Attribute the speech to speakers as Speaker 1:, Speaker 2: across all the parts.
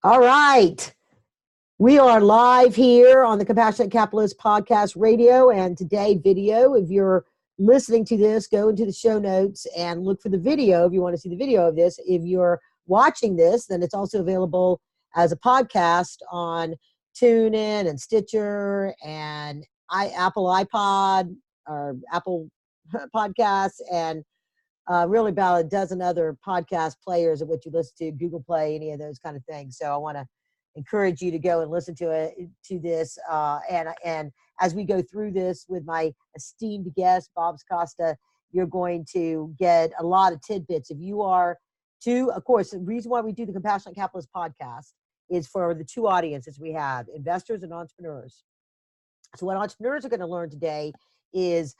Speaker 1: All right. We are live here on the Compassionate Capitalist Podcast Radio and today video. If you're listening to this, go into the show notes and look for the video if you want to see the video of this. If you're watching this, then it's also available as a podcast on TuneIn and Stitcher and Apple iPod or Apple Podcasts and really about a dozen other podcast players of what you listen to, Google Play, any of those kind of things. So I want to encourage you to go and listen to this. And as we go through this with my esteemed guest, Bob Circosta, you're going to get a lot of tidbits. If you are of course, the reason why we do the Compassionate Capitalist podcast is for the two audiences we have, investors and entrepreneurs. So what entrepreneurs are going to learn today is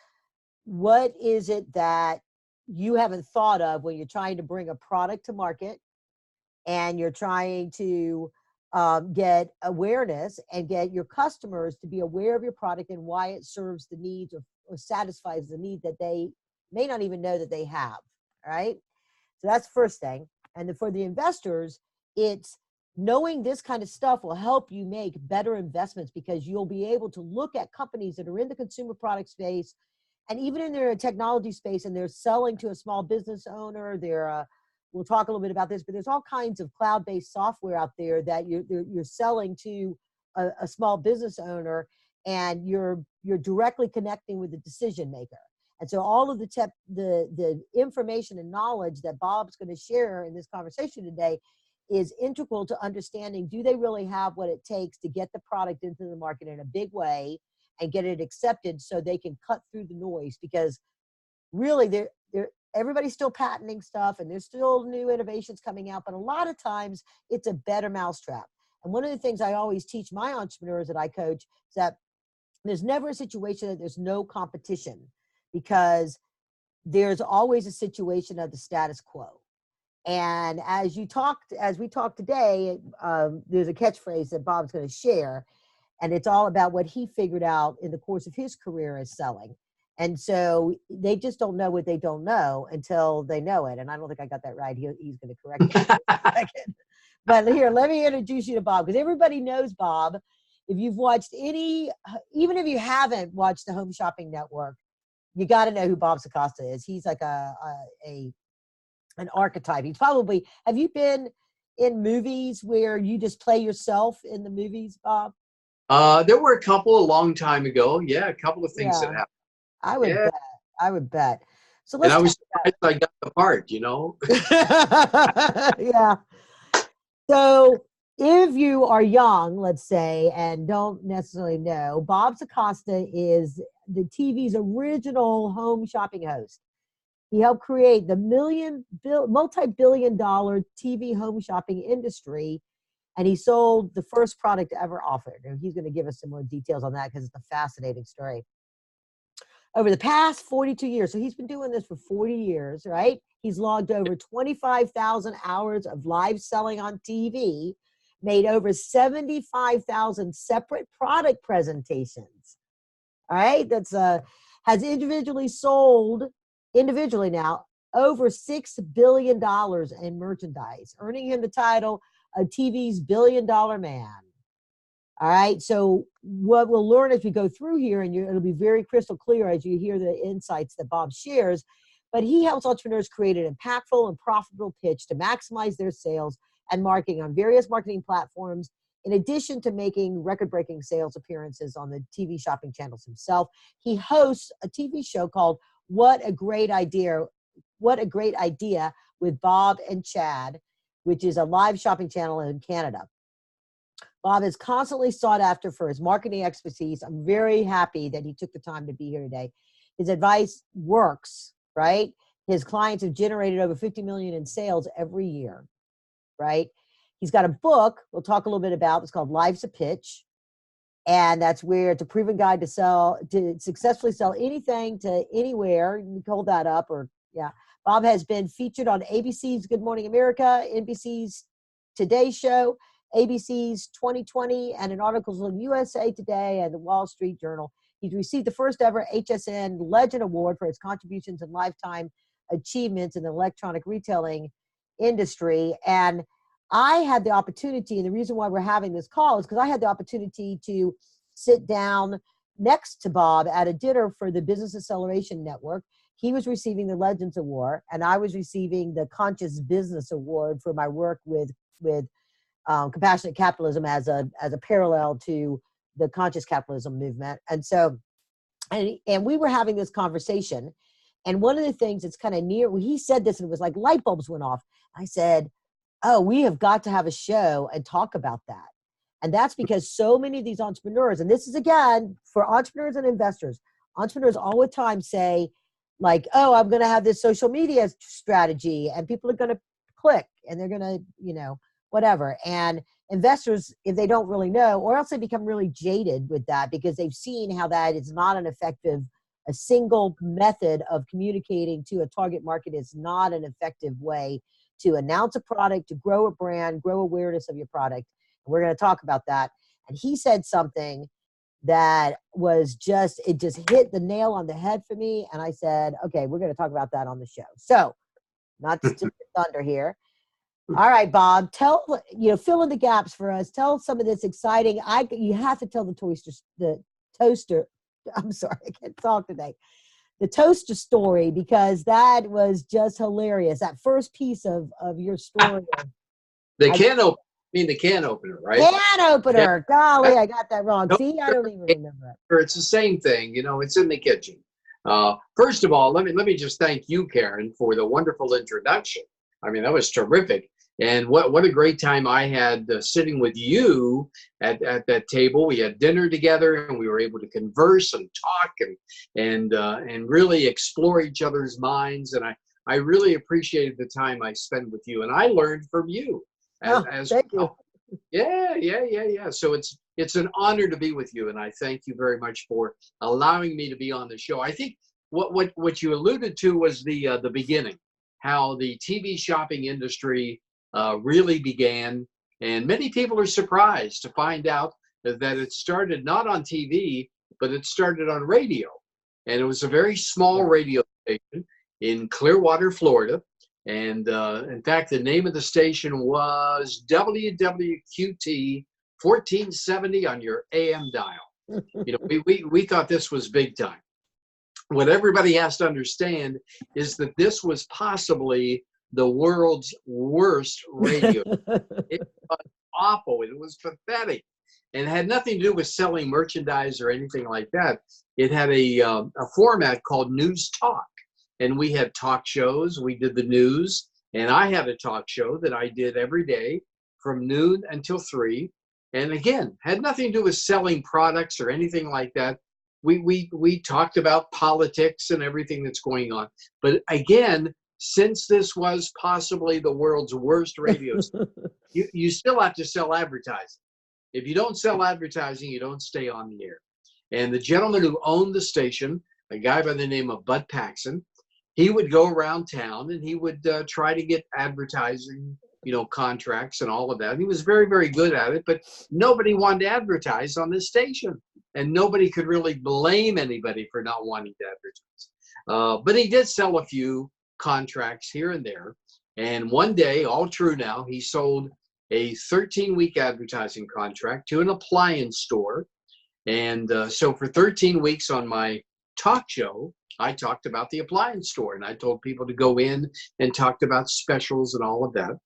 Speaker 1: what is it that you haven't thought of when you're trying to bring a product to market and you're trying to get awareness and get your customers to be aware of your product and why it serves the needs or satisfies the need that they may not even know that they have, right? So that's the first thing. And then for the investors, it's knowing this kind of stuff will help you make better investments because you'll be able to look at companies that are in the consumer product space and even in their technology space, and they're selling to a small business owner. We'll talk a little bit about this, but there's all kinds of cloud-based software out there that you're selling to a small business owner, and you're directly connecting with the decision maker. And so all of the information and knowledge that Bob's going to share in this conversation today is integral to understanding, do they really have what it takes to get the product into the market in a big way and get it accepted so they can cut through the noise? Because really everybody's still patenting stuff and there's still new innovations coming out, but a lot of times it's a better mousetrap. And one of the things I always teach my entrepreneurs that I coach is that there's never a situation that there's no competition, because there's always a situation of the status quo. And as we talk today, there's a catchphrase that Bob's going to share, and it's all about what he figured out in the course of his career as selling. And so they just don't know what they don't know until they know it. And I don't think I got that right. He's going to correct me in a second. But here, let me introduce you to Bob, because everybody knows Bob. If you've watched even if you haven't watched the Home Shopping Network, you got to know who Bob Circosta is. He's like an archetype. He's probably, have you been in movies where you just play yourself in the movies, Bob?
Speaker 2: There were a couple a long time ago. Yeah, a couple of things that happened.
Speaker 1: I would bet. So
Speaker 2: and I was surprised I got the part,
Speaker 1: Yeah. So if you are young, let's say, and don't necessarily know, Bob Circosta is the TV's original home shopping host. He helped create the multi-billion-dollar TV home shopping industry, and he sold the first product ever offered. And he's going to give us some more details on that because it's a fascinating story. Over the past 42 years, so he's been doing this for 40 years, right? He's logged over 25,000 hours of live selling on TV, made over 75,000 separate product presentations. All right, has individually now over $6 billion in merchandise, earning him the title of TV's billion-dollar man. All right, so what we'll learn as we go through here, and it'll be very crystal clear as you hear the insights that Bob shares, but he helps entrepreneurs create an impactful and profitable pitch to maximize their sales and marketing on various marketing platforms, in addition to making record-breaking sales appearances on the TV shopping channels himself. He hosts a TV show called What a Great Idea with Bob and Chad, which is a live shopping channel in Canada. Bob is constantly sought after for his marketing expertise. I'm very happy that he took the time to be here today. His advice works, right? His clients have generated over 50 million in sales every year, right? He's got a book we'll talk a little bit about. It's called Life's a Pitch. And that's where it's a proven guide to successfully sell anything to anywhere. You can hold that up Bob has been featured on ABC's Good Morning America, NBC's Today Show, ABC's 2020, and in articles in USA Today and the Wall Street Journal. He's received the first ever HSN Legend Award for his contributions and lifetime achievements in the electronic retailing industry. And I had the opportunity, and the reason why we're having this call is because I had the opportunity to sit down next to Bob at a dinner for the Business Acceleration Network. He was receiving the Legends Award, and I was receiving the Conscious Business Award for my work with compassionate capitalism as a parallel to the conscious capitalism movement. And so, and we were having this conversation, and one of the things that's kind of near, when he said this, and it was like light bulbs went off. I said, oh, we have got to have a show and talk about that. And that's because so many of these entrepreneurs, and this is again for entrepreneurs and investors, entrepreneurs all the time say like, oh, I'm going to have this social media strategy and people are going to click and they're going to, you know, whatever. And investors, if they don't really know, or else they become really jaded with that because they've seen how that is not an effective, a single method of communicating to a target market is not an effective way to announce a product, to grow a brand, grow awareness of your product. And we're going to talk about that. And he said something that was just, it just hit the nail on the head for me. And I said, okay, we're going to talk about that on the show. So not to steal the thunder here. All right, Bob, tell, you know, fill in the gaps for us. Tell some of this exciting, you have to tell the toaster, I'm sorry, I can't talk today. The toaster story, because that was just hilarious. That first piece of your story.
Speaker 2: The can opener, right?
Speaker 1: Can opener. Golly, I got that wrong. See, I don't even remember it.
Speaker 2: It's the same thing, you know, it's in the kitchen. First of all, let me just thank you, Karen, for the wonderful introduction. I mean, that was terrific. And what a great time I had sitting with you at that table. We had dinner together, and we were able to converse and talk and really explore each other's minds. And I really appreciated the time I spent with you, and I learned from you.
Speaker 1: Thank you.
Speaker 2: Yeah. So it's an honor to be with you, and I thank you very much for allowing me to be on the show. I think what you alluded to was the beginning, how the TV shopping industry really began, and many people are surprised to find out that it started not on TV, but it started on radio, and it was a very small radio station in Clearwater, Florida. And in fact, the name of the station was WWQT 1470 on your AM dial. You know, we thought this was big time. What everybody has to understand is that this was possibly the world's worst radio. It was awful. It was pathetic. And it had nothing to do with selling merchandise or anything like that. It had a format called News Talk. And we had talk shows. We did the news. And I had a talk show that I did every day from noon until 3. And again, had nothing to do with selling products or anything like that. We talked about politics and everything that's going on. But again, since this was possibly the world's worst radio station, you still have to sell advertising. If you don't sell advertising, you don't stay on the air. And the gentleman who owned the station, a guy by the name of Bud Paxson, he would go around town and he would try to get advertising, you know, contracts and all of that. And he was very, very good at it, but nobody wanted to advertise on this station. And nobody could really blame anybody for not wanting to advertise. But he did sell a few contracts here and there. And one day, all true now, he sold a 13-week advertising contract to an appliance store. And so for 13 weeks on my talk show, I talked about the appliance store, and I told people to go in and talked about specials and all of that.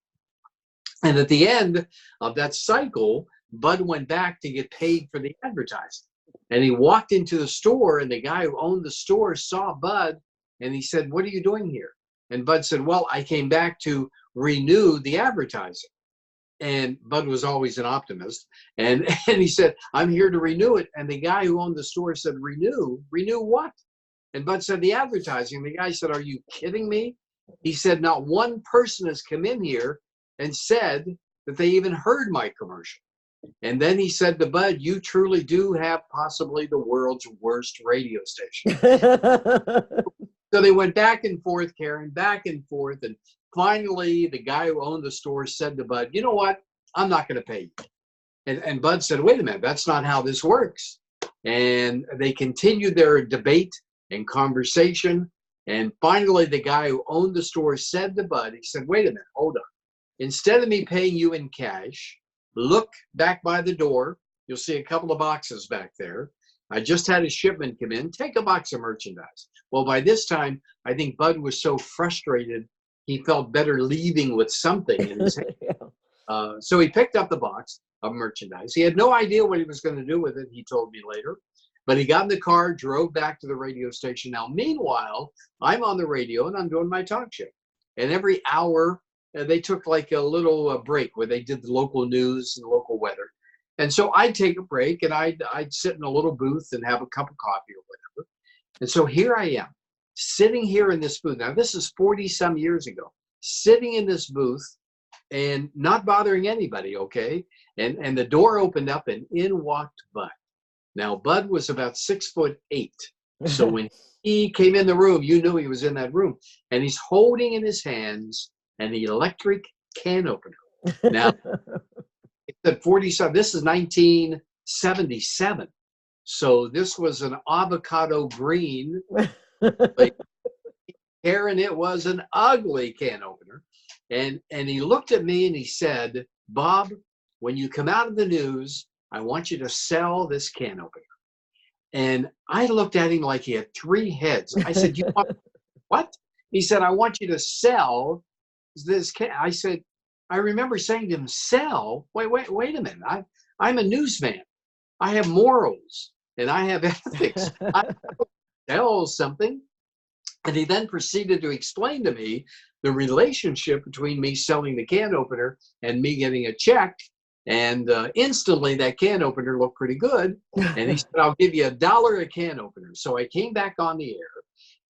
Speaker 2: And at the end of that cycle, Bud went back to get paid for the advertising. And he walked into the store, and the guy who owned the store saw Bud, and he said, "What are you doing here?" And Bud said, "Well, I came back to renew the advertising." And Bud was always an optimist. And he said, "I'm here to renew it." And the guy who owned the store said, Renew what?" And Bud said, "The advertising." The guy said, "Are you kidding me?" He said, "Not one person has come in here and said that they even heard my commercial." And then he said to Bud, "You truly do have possibly the world's worst radio station." So they went back and forth, Karen, back and forth. And finally, the guy who owned the store said to Bud, "You know what? I'm not going to pay you." And Bud said, "Wait a minute, that's not how this works." And they continued their debate and conversation. And finally, the guy who owned the store said to Bud, he said, "Wait a minute, hold on. instead of me paying you in cash, look back by the door. You'll see a couple of boxes back there. I just had a shipment come in. Take a box of merchandise. Well, by this time, I think Bud was so frustrated, he felt better leaving with something in his hand. So he picked up the box of merchandise. He had no idea what he was going to do with it, he told me later. But he got in the car, drove back to the radio station. Now, meanwhile, I'm on the radio and I'm doing my talk show. And every hour, they took like a little break where they did the local news and local weather. And so I'd take a break and I'd sit in a little booth and have a cup of coffee or whatever. And so here I am, sitting here in this booth. Now, this is 40-some years ago, sitting in this booth and not bothering anybody, okay? And the door opened up and in walked Bud. Now, Bud was about 6'8". So when he came in the room, you knew he was in that room. And he's holding in his hands an electric can opener. Now, it's at 47. This is 1977. So this was an avocado green. And it was an ugly can opener. And he looked at me and he said, Bob, when you come out of the news, I want you to sell this can opener. And I looked at him like he had three heads. I said, you want what? He said, I want you to sell this can. I said, I remember saying to him, sell? Wait a minute. I'm a newsman. I have morals and I have ethics. I sell something. And he then proceeded to explain to me the relationship between me selling the can opener and me getting a check. And instantly that can opener looked pretty good. And he said, I'll give you $1 a can opener. So I came back on the air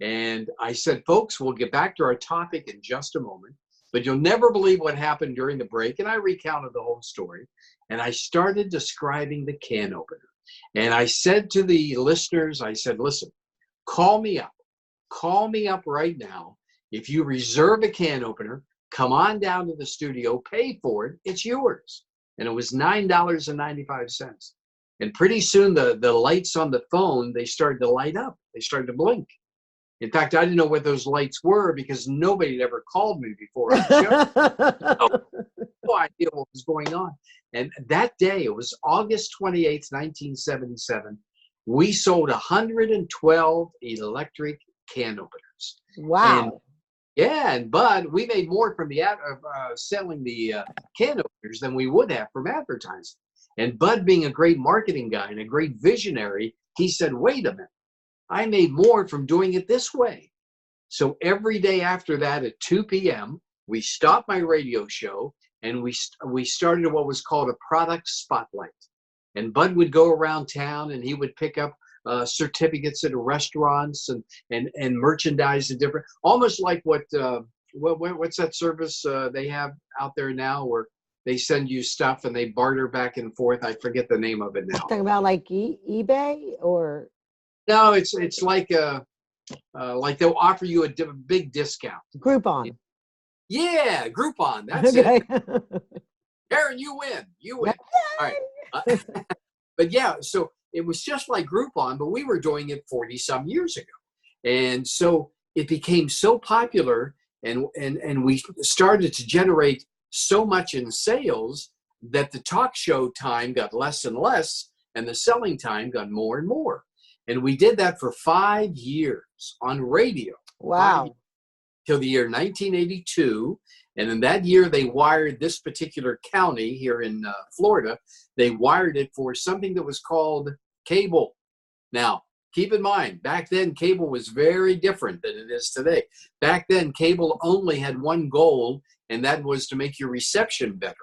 Speaker 2: and I said, folks, we'll get back to our topic in just a moment, but you'll never believe what happened during the break. And I recounted the whole story and I started describing the can opener. And I said to the listeners, I said, listen, call me up right now. If you reserve a can opener, come on down to the studio, pay for it, it's yours. And it was $9.95. And pretty soon the lights on the phone, they started to light up. They started to blink. In fact, I didn't know what those lights were because nobody had ever called me before on the show. No idea what was going on. And that day, it was August 28th, 1977, we sold 112 electric can openers.
Speaker 1: Wow.
Speaker 2: And Bud, we made more from the selling the can openers than we would have from advertising. And Bud, being a great marketing guy and a great visionary, he said, wait a minute, I made more from doing it this way. So every day after that at 2 p.m., we stopped my radio show and we started what was called a product spotlight. And Bud would go around town and he would pick up certificates at restaurants and merchandise and different, almost like what's that service they have out there now where they send you stuff and they barter back and forth. I forget the name of it now.
Speaker 1: Talking about like eBay or?
Speaker 2: No, it's like they'll offer you a big discount.
Speaker 1: Groupon.
Speaker 2: Yeah, Groupon. That's
Speaker 1: okay.
Speaker 2: it. Aaron, you win. All right. But yeah, so it was just like Groupon, but we were doing it 40-some years ago. And so it became so popular and we started to generate so much in sales that the talk show time got less and less and the selling time got more and more. And we did that for 5 years on radio.
Speaker 1: Wow.
Speaker 2: Till the year 1982. And in that year, they wired this particular county here in Florida. They wired it for something that was called cable. Now, keep in mind, back then, cable was very different than it is today. Back then, cable only had one goal, and that was to make your reception better.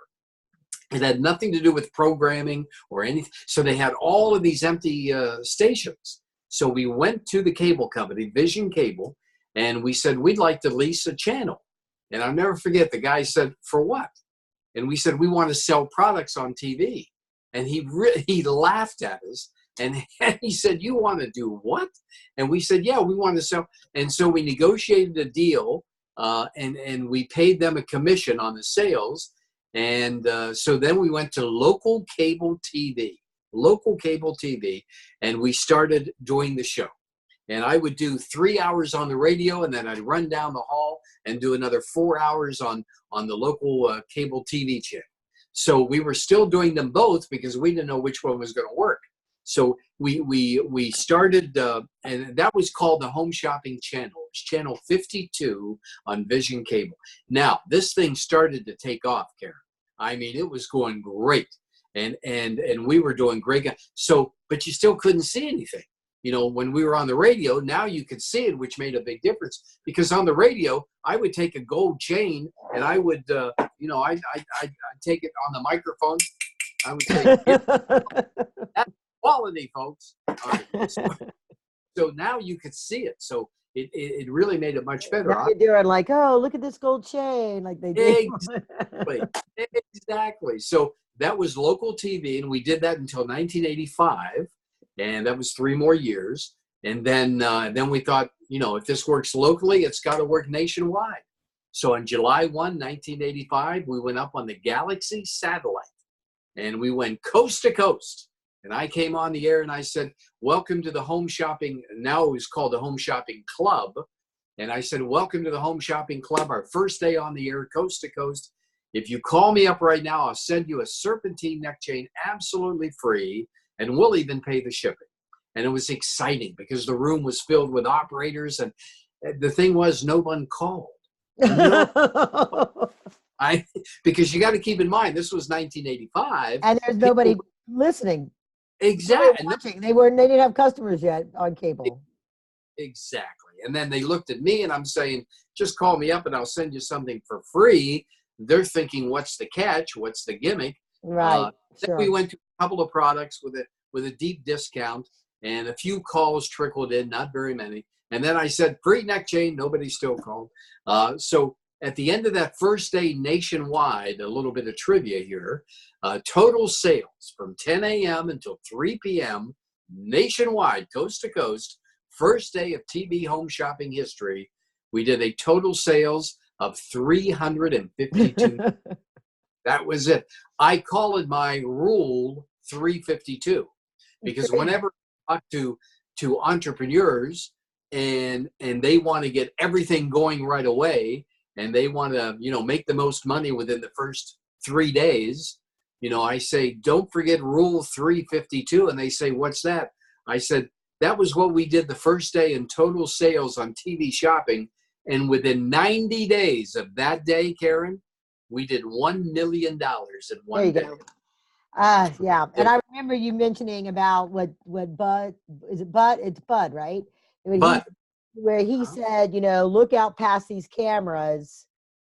Speaker 2: It had nothing to do with programming or anything. So they had all of these empty stations. So we went to the cable company, Vision Cable, and we said, we'd like to lease a channel. And I'll never forget, the guy said, for what? And we said, we want to sell products on TV. And he laughed at us. And he said, you want to do what? And we said, yeah, we want to sell. And so we negotiated a deal, and we paid them a commission on the sales. And so then we went to local cable TV, and we started doing the show. And I would do 3 hours on the radio, and then I'd run down the hall and do another 4 hours on the local cable TV channel. So we were still doing them both because we didn't know which one was going to work. So we started, and that was called the Home Shopping Channel. It was channel 52 on Vision Cable. Now, this thing started to take off, Karen. I mean, it was going great, and we were doing great. So, but you still couldn't see anything. You know, when we were on the radio, now you could see it, which made a big difference. Because on the radio, I would take a gold chain and I would, I'd take it on the microphone. I would say, that's quality, folks. All right. So now you could see it. So it really made it much better.
Speaker 1: Now you're doing like, oh, look at this gold chain, like they did.
Speaker 2: Exactly. So that was local TV, and we did that until 1985. And that was 3 more years. And then we thought, if this works locally, it's got to work nationwide. So on July 1, 1985, we went up on the Galaxy satellite, and we went coast to coast. And I came on the air and I said, welcome to the Home Shopping. Now it was called the Home Shopping Club. And I said, welcome to the Home Shopping Club, our first day on the air, coast to coast. If you call me up right now, I'll send you a serpentine neck chain absolutely free. And we'll even pay the shipping. And it was exciting because the room was filled with operators. And the thing was, no one called. Because you got to keep in mind, this was 1985.
Speaker 1: And there's nobody listening.
Speaker 2: Exactly.
Speaker 1: They didn't have customers yet on cable.
Speaker 2: Exactly. And then they looked at me and I'm saying, just call me up and I'll send you something for free. They're thinking, what's the catch? What's the gimmick?
Speaker 1: Right.
Speaker 2: Then we went to a couple of products with a deep discount, and a few calls trickled in, not very many. And then I said, free neck chain. Nobody still called. So at the end of that first day nationwide, a little bit of trivia here, total sales from 10 a.m. until 3 p.m. nationwide, coast to coast, first day of TV home shopping history, we did a total sales of 352. That was it. I call it my rule 352 because whenever I talk to entrepreneurs and they want to get everything going right away and they want to, make the most money within the first 3 days, I say, don't forget rule 352. And they say, what's that? I said, that was what we did the first day in total sales on TV shopping. And within 90 days of that day, Karen, we did $1 million in one day.
Speaker 1: Yeah. And I remember you mentioning about what Bud, is it Bud? It's Bud, right? Where he said, look out past these cameras,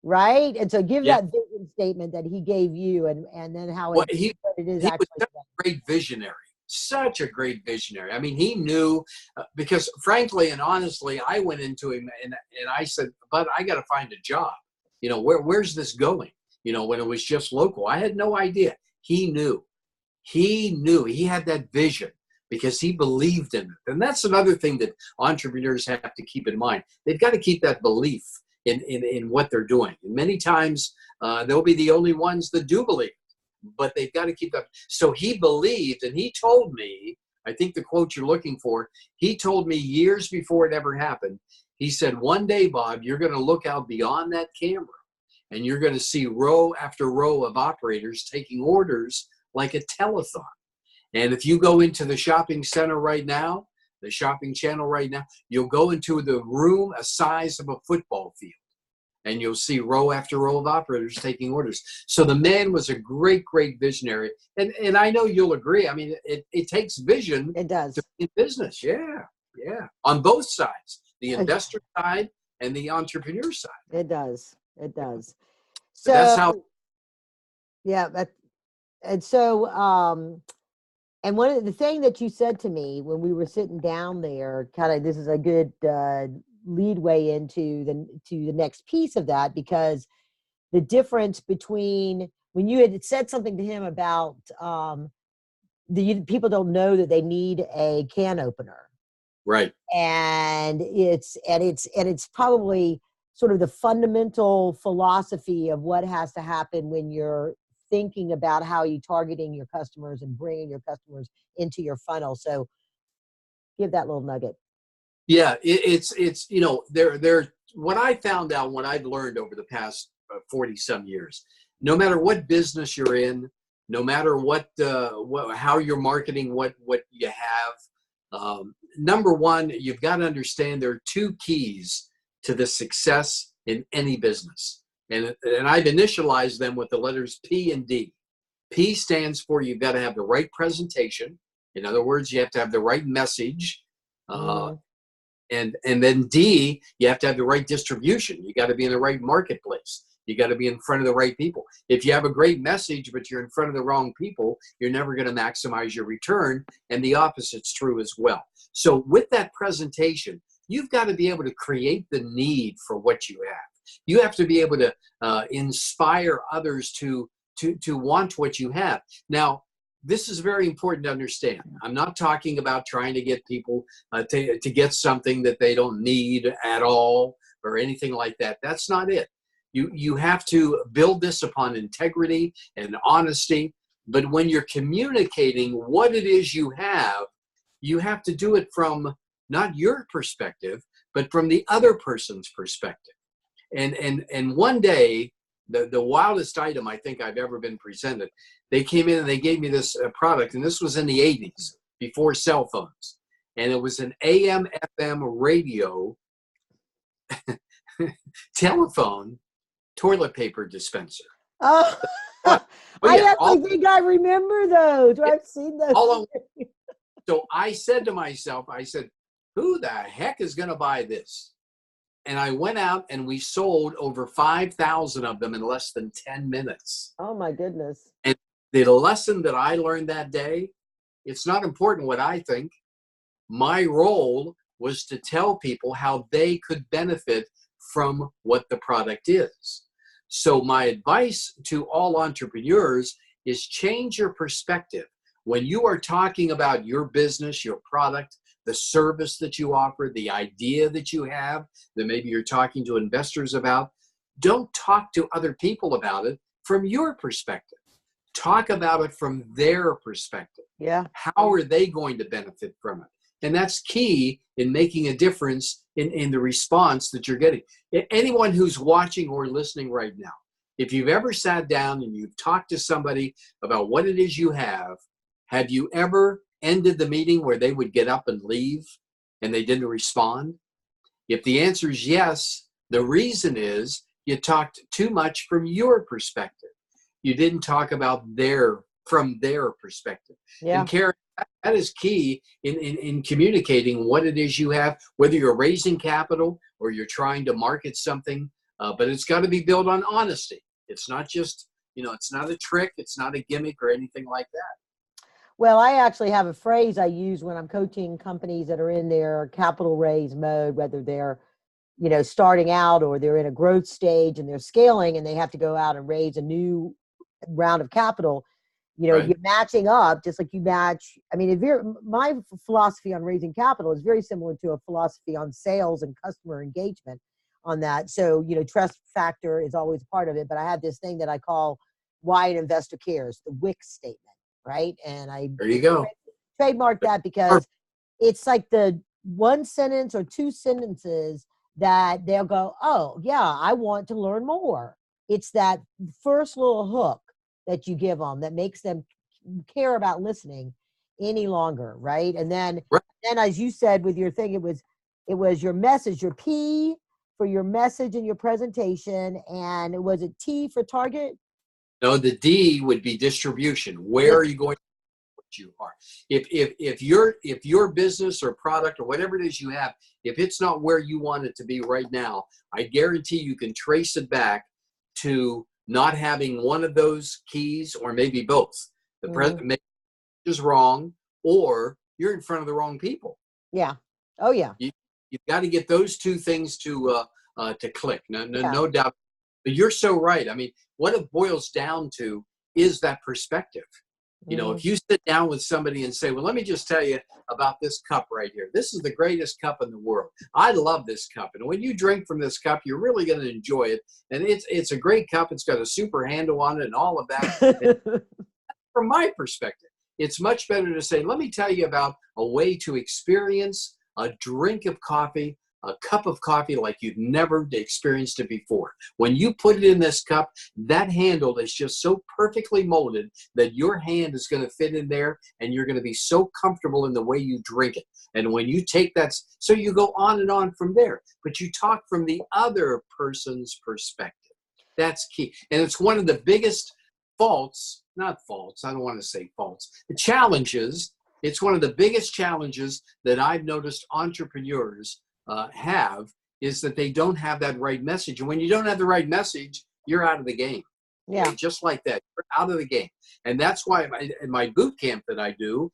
Speaker 1: right? And so give that vision statement that he gave you and then how it is actually.
Speaker 2: Was such a great visionary. Such a great visionary. I mean, he knew because frankly and honestly, I went into him and I said, Bud, I got to find a job. Where's this going? When it was just local, I had no idea. He knew. He had that vision because he believed in it. And that's another thing that entrepreneurs have to keep in mind. They've got to keep that belief in what they're doing. And many times they'll be the only ones that do believe, but they've got to keep that. So he believed, and he told me, I think the quote you're looking for, he told me years before it ever happened, he said, one day, Bob, you're going to look out beyond that camera and you're going to see row after row of operators taking orders like a telethon. And if you go into the shopping center right now, the shopping channel right now, you'll go into the room a size of a football field and you'll see row after row of operators taking orders. So the man was a great, great visionary. And I know you'll agree. I mean, it takes vision.
Speaker 1: It does.
Speaker 2: To be in business. Yeah. On both sides, the investor side and the entrepreneur side.
Speaker 1: It does. So
Speaker 2: that's how.
Speaker 1: Yeah. And so, and one of the thing that you said to me when we were sitting down there, kind of, this is a good leadway into the next piece of that, because the difference between when you had said something to him about people don't know that they need a can opener,
Speaker 2: right?
Speaker 1: And it's probably sort of the fundamental philosophy of what has to happen when you're thinking about how you're targeting your customers and bringing your customers into your funnel. So give that little nugget.
Speaker 2: Yeah, it's what I found out, what I've learned over the past 40 some years, no matter what business you're in, no matter how you're marketing what you have, number one, you've got to understand there are two keys to the success in any business, and I've initialized them with the letters P and D. P stands for you've got to have the right presentation. In other words, you have to have the right message.
Speaker 1: Mm,
Speaker 2: And then D, you have to have the right distribution. You got to be in the right marketplace. You got to be in front of the right people. If you have a great message, but you're in front of the wrong people, you're never going to maximize your return. And the opposite's true as well. So with that presentation, you've got to be able to create the need for what you have. You have to be able to inspire others to want what you have. Now, this is very important to understand. I'm not talking about trying to get people to get something that they don't need at all or anything like that. That's not it. You have to build this upon integrity and honesty. But when you're communicating what it is you have to do it from not your perspective, but from the other person's perspective. And one day, the wildest item I think I've ever been presented, they came in and they gave me this product, and this was in the 80s, before cell phones. And it was an AM, FM radio telephone toilet paper dispenser.
Speaker 1: Oh,
Speaker 2: But
Speaker 1: I
Speaker 2: yeah,
Speaker 1: actually think I remember those. I've seen those.
Speaker 2: so I said to myself, I said, who the heck is going to buy this? And I went out and we sold over 5,000 of them in less than 10 minutes.
Speaker 1: Oh my goodness.
Speaker 2: And the lesson that I learned that day, it's not important what I think. My role was to tell people how they could benefit from what the product is. So my advice to all entrepreneurs is change your perspective. When you are talking about your business, your product, the service that you offer, the idea that you have, that maybe you're talking to investors about, don't talk to other people about it from your perspective. Talk about it from their perspective.
Speaker 1: Yeah.
Speaker 2: How are they going to benefit from it? And that's key in making a difference in the response that you're getting. Anyone who's watching or listening right now, if you've ever sat down and you've talked to somebody about what it is you have you ever ended the meeting where they would get up and leave and they didn't respond? If the answer is yes, the reason is you talked too much from your perspective. You didn't talk about from their perspective.
Speaker 1: Yeah.
Speaker 2: And Karen, that is key in communicating what it is you have, whether you're raising capital or you're trying to market something, but it's got to be built on honesty. It's not just, it's not a trick. It's not a gimmick or anything like that.
Speaker 1: Well, I actually have a phrase I use when I'm coaching companies that are in their capital raise mode, whether they're, starting out or they're in a growth stage and they're scaling and they have to go out and raise a new round of capital.
Speaker 2: Right.
Speaker 1: You're matching up just like you match. I mean, my philosophy on raising capital is very similar to a philosophy on sales and customer engagement on that. So, trust factor is always a part of it. But I have this thing that I call why an investor cares, the WIC statement. Right. And
Speaker 2: there you go.
Speaker 1: Trademark that because it's like the one sentence or two sentences that they'll go, oh, yeah, I want to learn more. It's that first little hook that you give them that makes them care about listening any longer. Right. And then as you said with your thing, it was your message, your P for your message and your presentation. And was it T for target?
Speaker 2: No, the D would be distribution. Where are you going to what you are? If your business or product or whatever it is you have, if it's not where you want it to be right now, I guarantee you can trace it back to not having one of those keys or maybe both. The president is wrong or you're in front of the wrong people.
Speaker 1: Yeah. Oh yeah.
Speaker 2: You've got to get those two things to click. No doubt. But you're so right. I mean, what it boils down to is that perspective. If you sit down with somebody and say, well, let me just tell you about this cup right here. This is the greatest cup in the world. I love this cup. And when you drink from this cup, you're really going to enjoy it. And it's a great cup. It's got a super handle on it and all of that. From my perspective, it's much better to say, let me tell you about a way to experience a drink of coffee, a cup of coffee like you've never experienced it before. When you put it in this cup, that handle is just so perfectly molded that your hand is going to fit in there and you're going to be so comfortable in the way you drink it. And when you take that, so you go on and on from there, but you talk from the other person's perspective. That's key. And it's one of the biggest faults, not faults, I don't want to say faults, the challenges. It's one of the biggest challenges that I've noticed entrepreneurs have, is that they don't have that right message. And when you don't have the right message, you're out of the game.
Speaker 1: Yeah.
Speaker 2: Okay? Just like that, you're out of the game. And that's why in my boot camp that I do,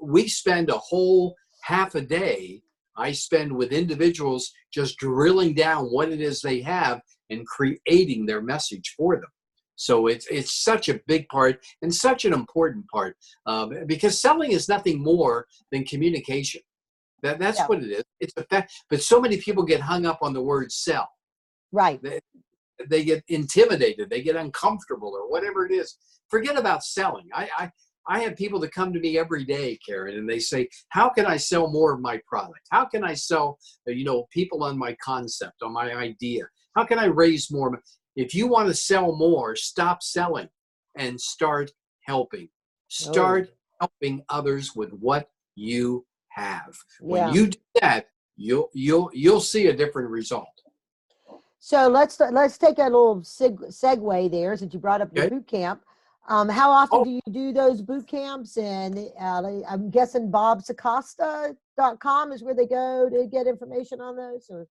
Speaker 2: we spend a whole half a day. I spend with individuals just drilling down what it is they have and creating their message for them. So it's such a big part and such an important part, because selling is nothing more than communication. That's what it is. It's a fact. But so many people get hung up on the word sell.
Speaker 1: Right.
Speaker 2: They get intimidated. They get uncomfortable or whatever it is. Forget about selling. I have people that come to me every day, Karen, and they say, how can I sell more of my product? How can I sell, people on my concept, on my idea? How can I raise more? If you want to sell more, stop selling and start helping. Start helping others with what you have. When you do that, you'll see a different result.
Speaker 1: So let's take a little segue there, since you brought up the boot camp. How often do you do those boot camps? And I'm guessing Circosta.com is where they go to get information on those? Or?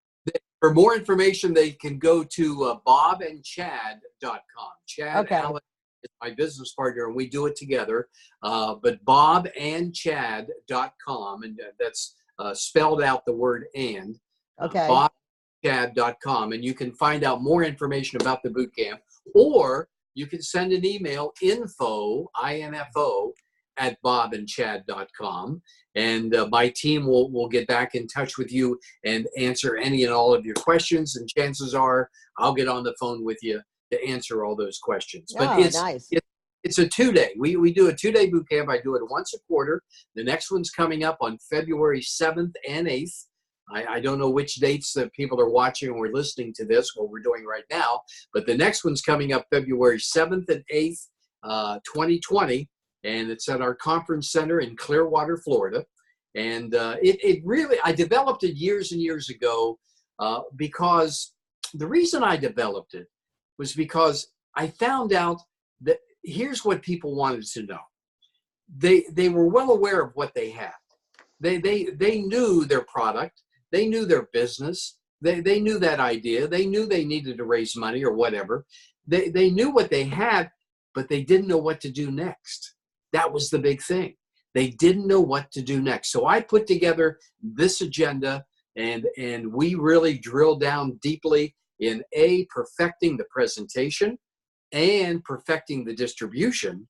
Speaker 2: For more information, they can go to bobandchad.com. Chad Allen is my business partner, and we do it together. But bobandchad.com, and that's spelled out the word and. Bobandchad.com, and you can find out more information about the boot camp, or you can send an email, info at bobandchad.com, and my team will get back in touch with you and answer any and all of your questions, and chances are I'll get on the phone with you to answer all those questions. But it's a 2-day. We do a 2-day boot camp. I do it once a quarter. The next one's coming up on February 7th and 8th. I don't know which dates that people are watching or listening to this, what we're doing right now, but the next one's coming up February 7th and 8th, 2020, and it's at our conference center in Clearwater, Florida. And it really, I developed it years and years ago, because the reason I developed it was because I found out that here's what people wanted to know. They were well aware of what they had. They knew their product. They knew their business. They knew that idea. They knew they needed to raise money or whatever. They knew what they had, but they didn't know what to do next. That was the big thing. They didn't know what to do next. So I put together this agenda, and we really drilled down deeply in perfecting the presentation, and perfecting the distribution,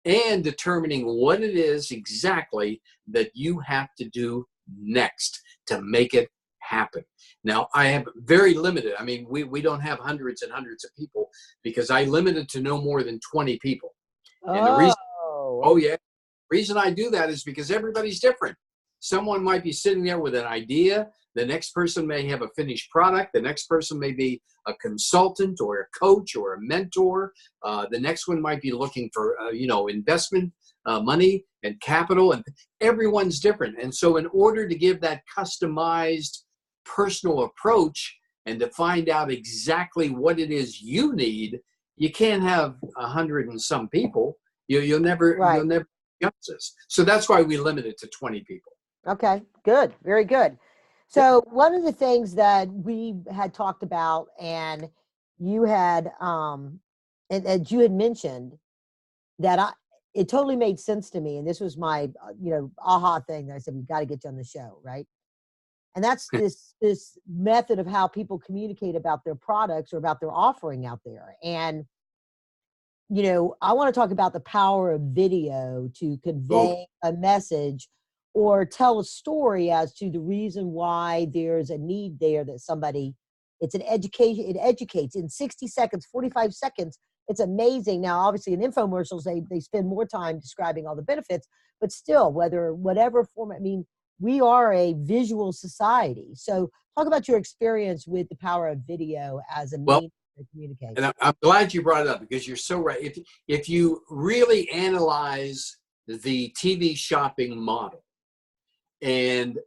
Speaker 2: and determining what it is exactly that you have to do next to make it happen. Now, I have very limited, I mean, we don't have hundreds and hundreds of people, because I limited to no more than 20 people. And the reason I do that is because everybody's different. Someone might be sitting there with an idea. The next person may have a finished product. The next person may be a consultant or a coach or a mentor. The next one might be looking for, investment money and capital, and everyone's different. And so in order to give that customized personal approach and to find out exactly what it is you need, you can't have 100 and some people. You'll never justice. So that's why we limit it to 20 people.
Speaker 1: Okay, good. Very good. So one of the things that we had talked about, and you had, and you had mentioned that it totally made sense to me. And this was my, aha thing that I said, we've got to get you on the show. Right. And that's this method of how people communicate about their products or about their offering out there. And, I want to talk about the power of video to convey a message or tell a story as to the reason why there's a need there, that somebody, it's an education, it educates in 60 seconds, 45 seconds. It's amazing. Now, obviously in infomercials, they spend more time describing all the benefits, but still, whatever format, we are a visual society. So talk about your experience with the power of video as a
Speaker 2: Well,
Speaker 1: means to communicate.
Speaker 2: and I'm glad you brought it up, because you're so right. If you really analyze the TV shopping model and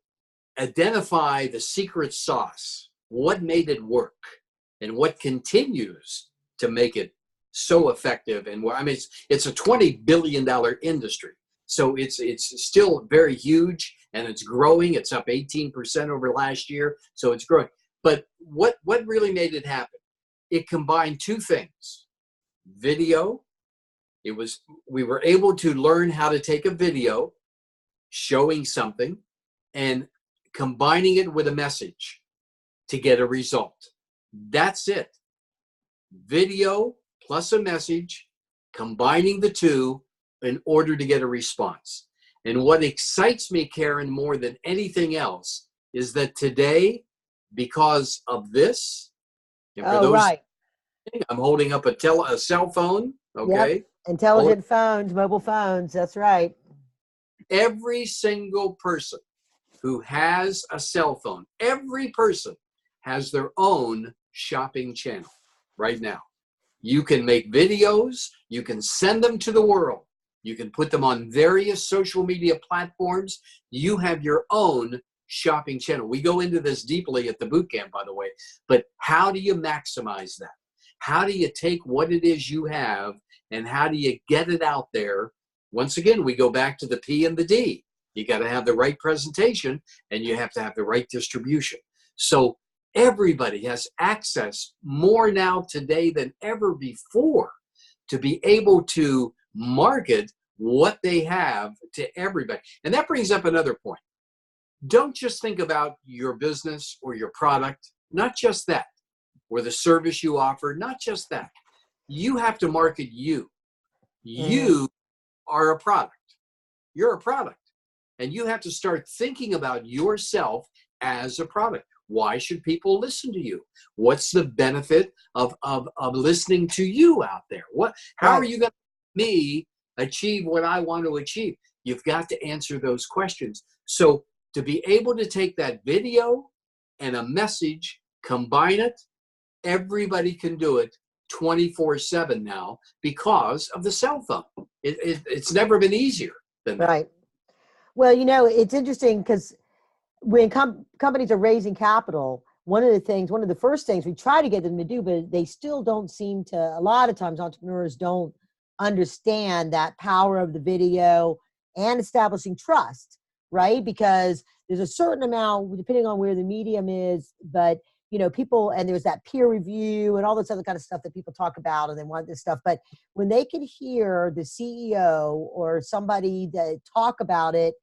Speaker 2: identify the secret sauce, what made it work and what continues to make it so effective. And I mean, it's a $20 billion industry. So it's still very huge, and it's growing. It's up 18% over last year. So it's growing. But what really made it happen? It combined two things. Video. We were able to learn how to take a video showing something and combining it with a message to get a result. That's it. Video plus a message, combining the two in order to get a response. And what excites me, Karen, more than anything else is that today, because of this, and for
Speaker 1: Right.
Speaker 2: I'm holding up a cell phone, okay?
Speaker 1: Yep. Intelligent phones, mobile phones, that's right.
Speaker 2: Every single person who has a cell phone, every person has their own shopping channel right now. You can make videos, you can send them to the world, you can put them on various social media platforms. You have your own shopping channel. We go into this deeply at the boot camp, by the way, but how do you maximize that? How do you take what it is you have and how do you get it out there? Once again, we go back to the P and the D. You got to have the right presentation and you have to have the right distribution. So everybody has access more now today than ever before to be able to market what they have to everybody. And that brings up another point. Don't just think about your business or your product, not just that, or the service you offer, not just that. You have to market you. You are a product. You're a product. And you have to start thinking about yourself as a product. Why should people listen to you? What's the benefit of listening to you out there? How are you going to help me achieve what I want to achieve? You've got to answer those questions. So to be able to take that video and a message, combine it, everybody can do it 24/7 now because of the cell phone. It's never been easier than that.
Speaker 1: Right. Well, it's interesting because when companies are raising capital, one of the first things we try to get them to do, but they still don't seem to, a lot of times entrepreneurs don't understand that power of the video and establishing trust, right? Because there's a certain amount, depending on where the medium is, but people, and there's that peer review and all this other kind of stuff that people talk about and they want this stuff. But when they can hear the CEO or somebody that talk about it,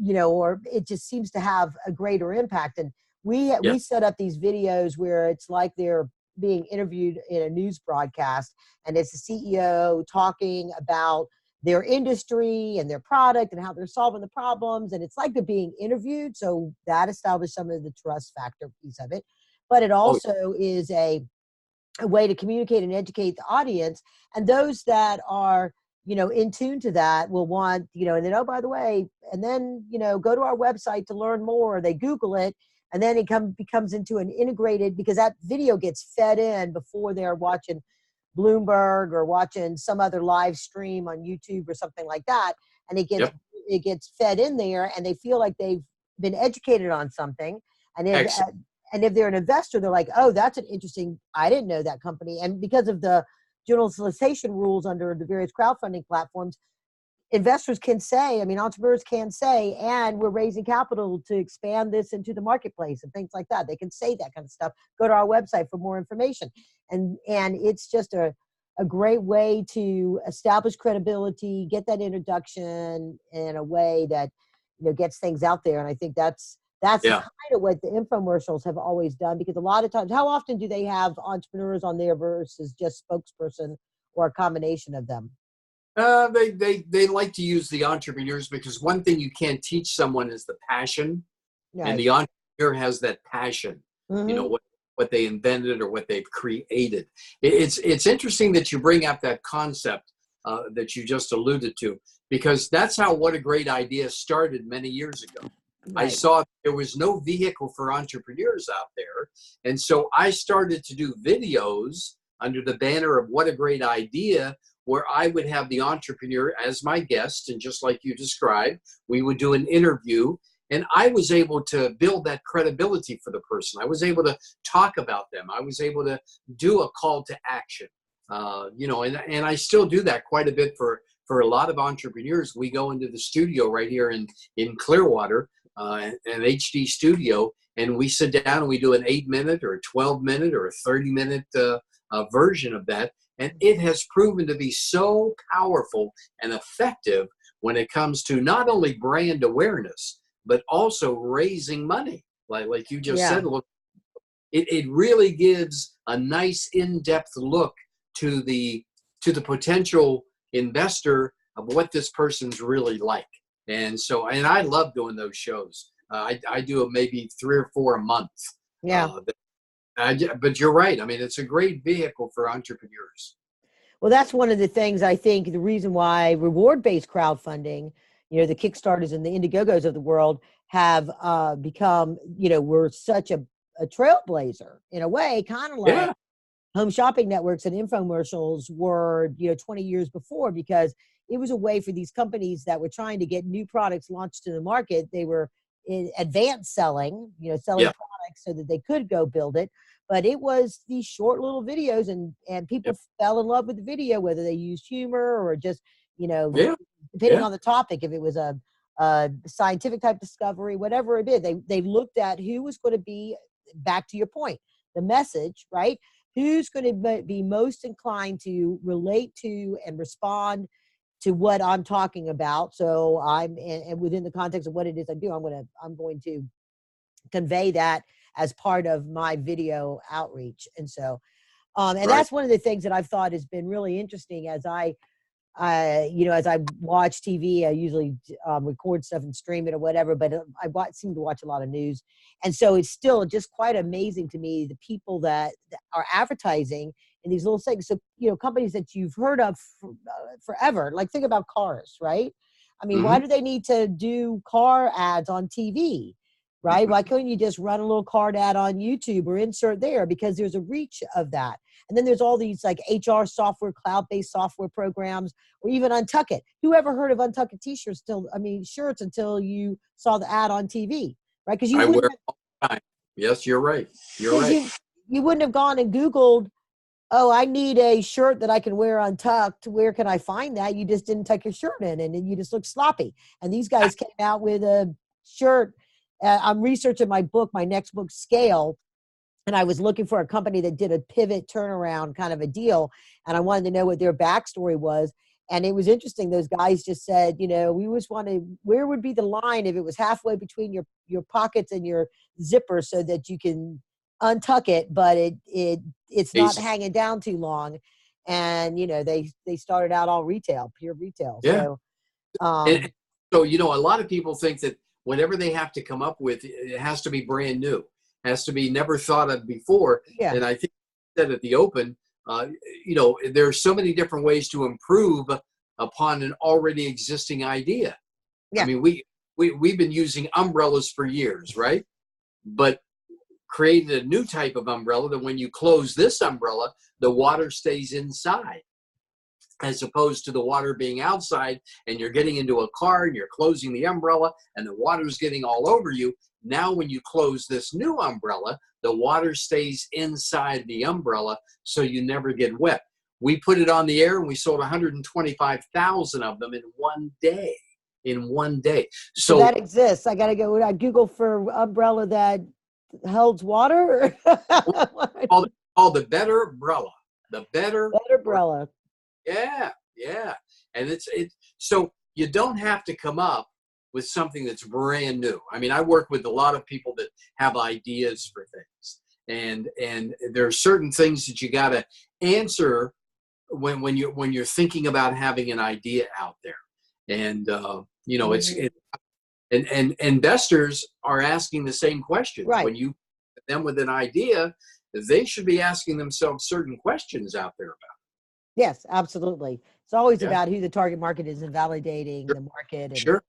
Speaker 1: or it just seems to have a greater impact. And we set up these videos where it's like they're being interviewed in a news broadcast, and it's the CEO talking about their industry and their product and how they're solving the problems. And it's like they're being interviewed. So that established some of the trust factor piece of it. But it also is a way to communicate and educate the audience. And those that are, in tune to that will want, and then, oh, by the way, and then, go to our website to learn more. They Google it. And then it becomes into an integrated, because that video gets fed in before they're watching Bloomberg or watching some other live stream on YouTube or something like that. And it gets fed in there, and they feel like they've been educated on something. And if they're an investor, they're like, oh, that's an interesting, I didn't know that company. And because of the general solicitation rules under the various crowdfunding platforms, investors can say, entrepreneurs can say, and we're raising capital to expand this into the marketplace and things like that. They can say that kind of stuff. Go to our website for more information. And it's just a great way to establish credibility, get that introduction in a way that, gets things out there. And I think that's kind of what the infomercials have always done, because a lot of times, how often do they have entrepreneurs on there versus just spokesperson or a combination of them?
Speaker 2: They like to use the entrepreneurs, because one thing you can't teach someone is the passion. Right. And the entrepreneur has that passion, what they invented or what they've created. It's interesting that you bring up that concept that you just alluded to, because that's how What a Great Idea started many years ago.
Speaker 1: Right.
Speaker 2: I saw there was no vehicle for entrepreneurs out there. And so I started to do videos under the banner of What a Great Idea, where I would have the entrepreneur as my guest. And just like you described, we would do an interview. And I was able to build that credibility for the person. I was able to talk about them. I was able to do a call to action. And I still do that quite a bit for a lot of entrepreneurs. We go into the studio right here in Clearwater, an HD studio, and we sit down and we do an 8-minute or a 12-minute or a 30-minute version of that. And it has proven to be so powerful and effective when it comes to not only brand awareness, but also raising money. Like you just said, look, it really gives a nice in-depth look to the potential investor of what this person's really like. And I love doing those shows. I do maybe 3 or 4 a month.
Speaker 1: Yeah.
Speaker 2: But you're right. I mean, it's a great vehicle for entrepreneurs.
Speaker 1: Well, that's one of the things, I think, the reason why reward-based crowdfunding, the Kickstarters and the Indiegogos of the world have become, we're such a trailblazer in a way, kind of like home shopping networks and infomercials were, 20 years before, because it was a way for these companies that were trying to get new products launched to the market. They were in advanced selling, selling products so that they could go build it. But it was these short little videos, and people fell in love with the video, whether they used humor or just, depending on the topic, if it was a scientific type discovery, whatever it is, they looked at who was going to be, back to your point, the message, right? Who's going to be most inclined to relate to and respond to what I'm talking about. So and within the context of what it is I do, I'm going to convey that as part of my video outreach. And so, that's one of the things that I've thought has been really interesting as I watch TV. I usually record stuff and stream it or whatever, but seem to watch a lot of news. And so it's still just quite amazing to me, the people that are advertising in these little segments. So, companies that you've heard of forever, like think about cars, right? I mean, why do they need to do car ads on TV? Right? Why couldn't you just run a little card ad on YouTube or insert there? Because there's a reach of that. And then there's all these like HR software, cloud-based software programs, or even Untuck It. Who ever heard of Untuck It t-shirts shirts until you saw the ad on TV, right? Because
Speaker 2: I wear it all the time. Yes, you're right. You're right.
Speaker 1: You wouldn't have gone and Googled, oh, I need a shirt that I can wear untucked. Where can I find that? You just didn't tuck your shirt in, and you just look sloppy. And these guys came out with a shirt. I'm researching my next book, Scale, and I was looking for a company that did a pivot turnaround kind of a deal, and I wanted to know what their backstory was. And it was interesting. Those guys just said, we just wanted, where would be the line if it was halfway between your pockets and your zipper so that you can untuck it, but it's not hanging down too long. And, they started out all pure retail.
Speaker 2: Yeah. So, a lot of people think that whatever they have to come up with, it has to be brand new, has to be never thought of before. Yeah. And I think that at the Open, there are so many different ways to improve upon an already existing idea. Yeah. I mean, we've been using umbrellas for years, right? But created a new type of umbrella that when you close this umbrella, the water stays inside, as opposed to the water being outside, and you're getting into a car and you're closing the umbrella and the water's getting all over you. Now, when you close this new umbrella, the water stays inside the umbrella, so you never get wet. We put it on the air and we sold 125,000 of them in one day. So
Speaker 1: that exists. I got to go. I Google for umbrella that holds water.
Speaker 2: called the Better Umbrella. The Better
Speaker 1: Umbrella.
Speaker 2: Yeah. And it's so you don't have to come up with something that's brand new. I mean, I work with a lot of people that have ideas for things, and there are certain things that you got to answer when you're thinking about having an idea out there. And and investors are asking the same question. Right. When you them with an idea, they should be asking themselves certain questions out there about it.
Speaker 1: Yes, absolutely. It's always
Speaker 2: Yeah,
Speaker 1: about who the target market is and validating
Speaker 2: sure,
Speaker 1: the market and
Speaker 2: sure.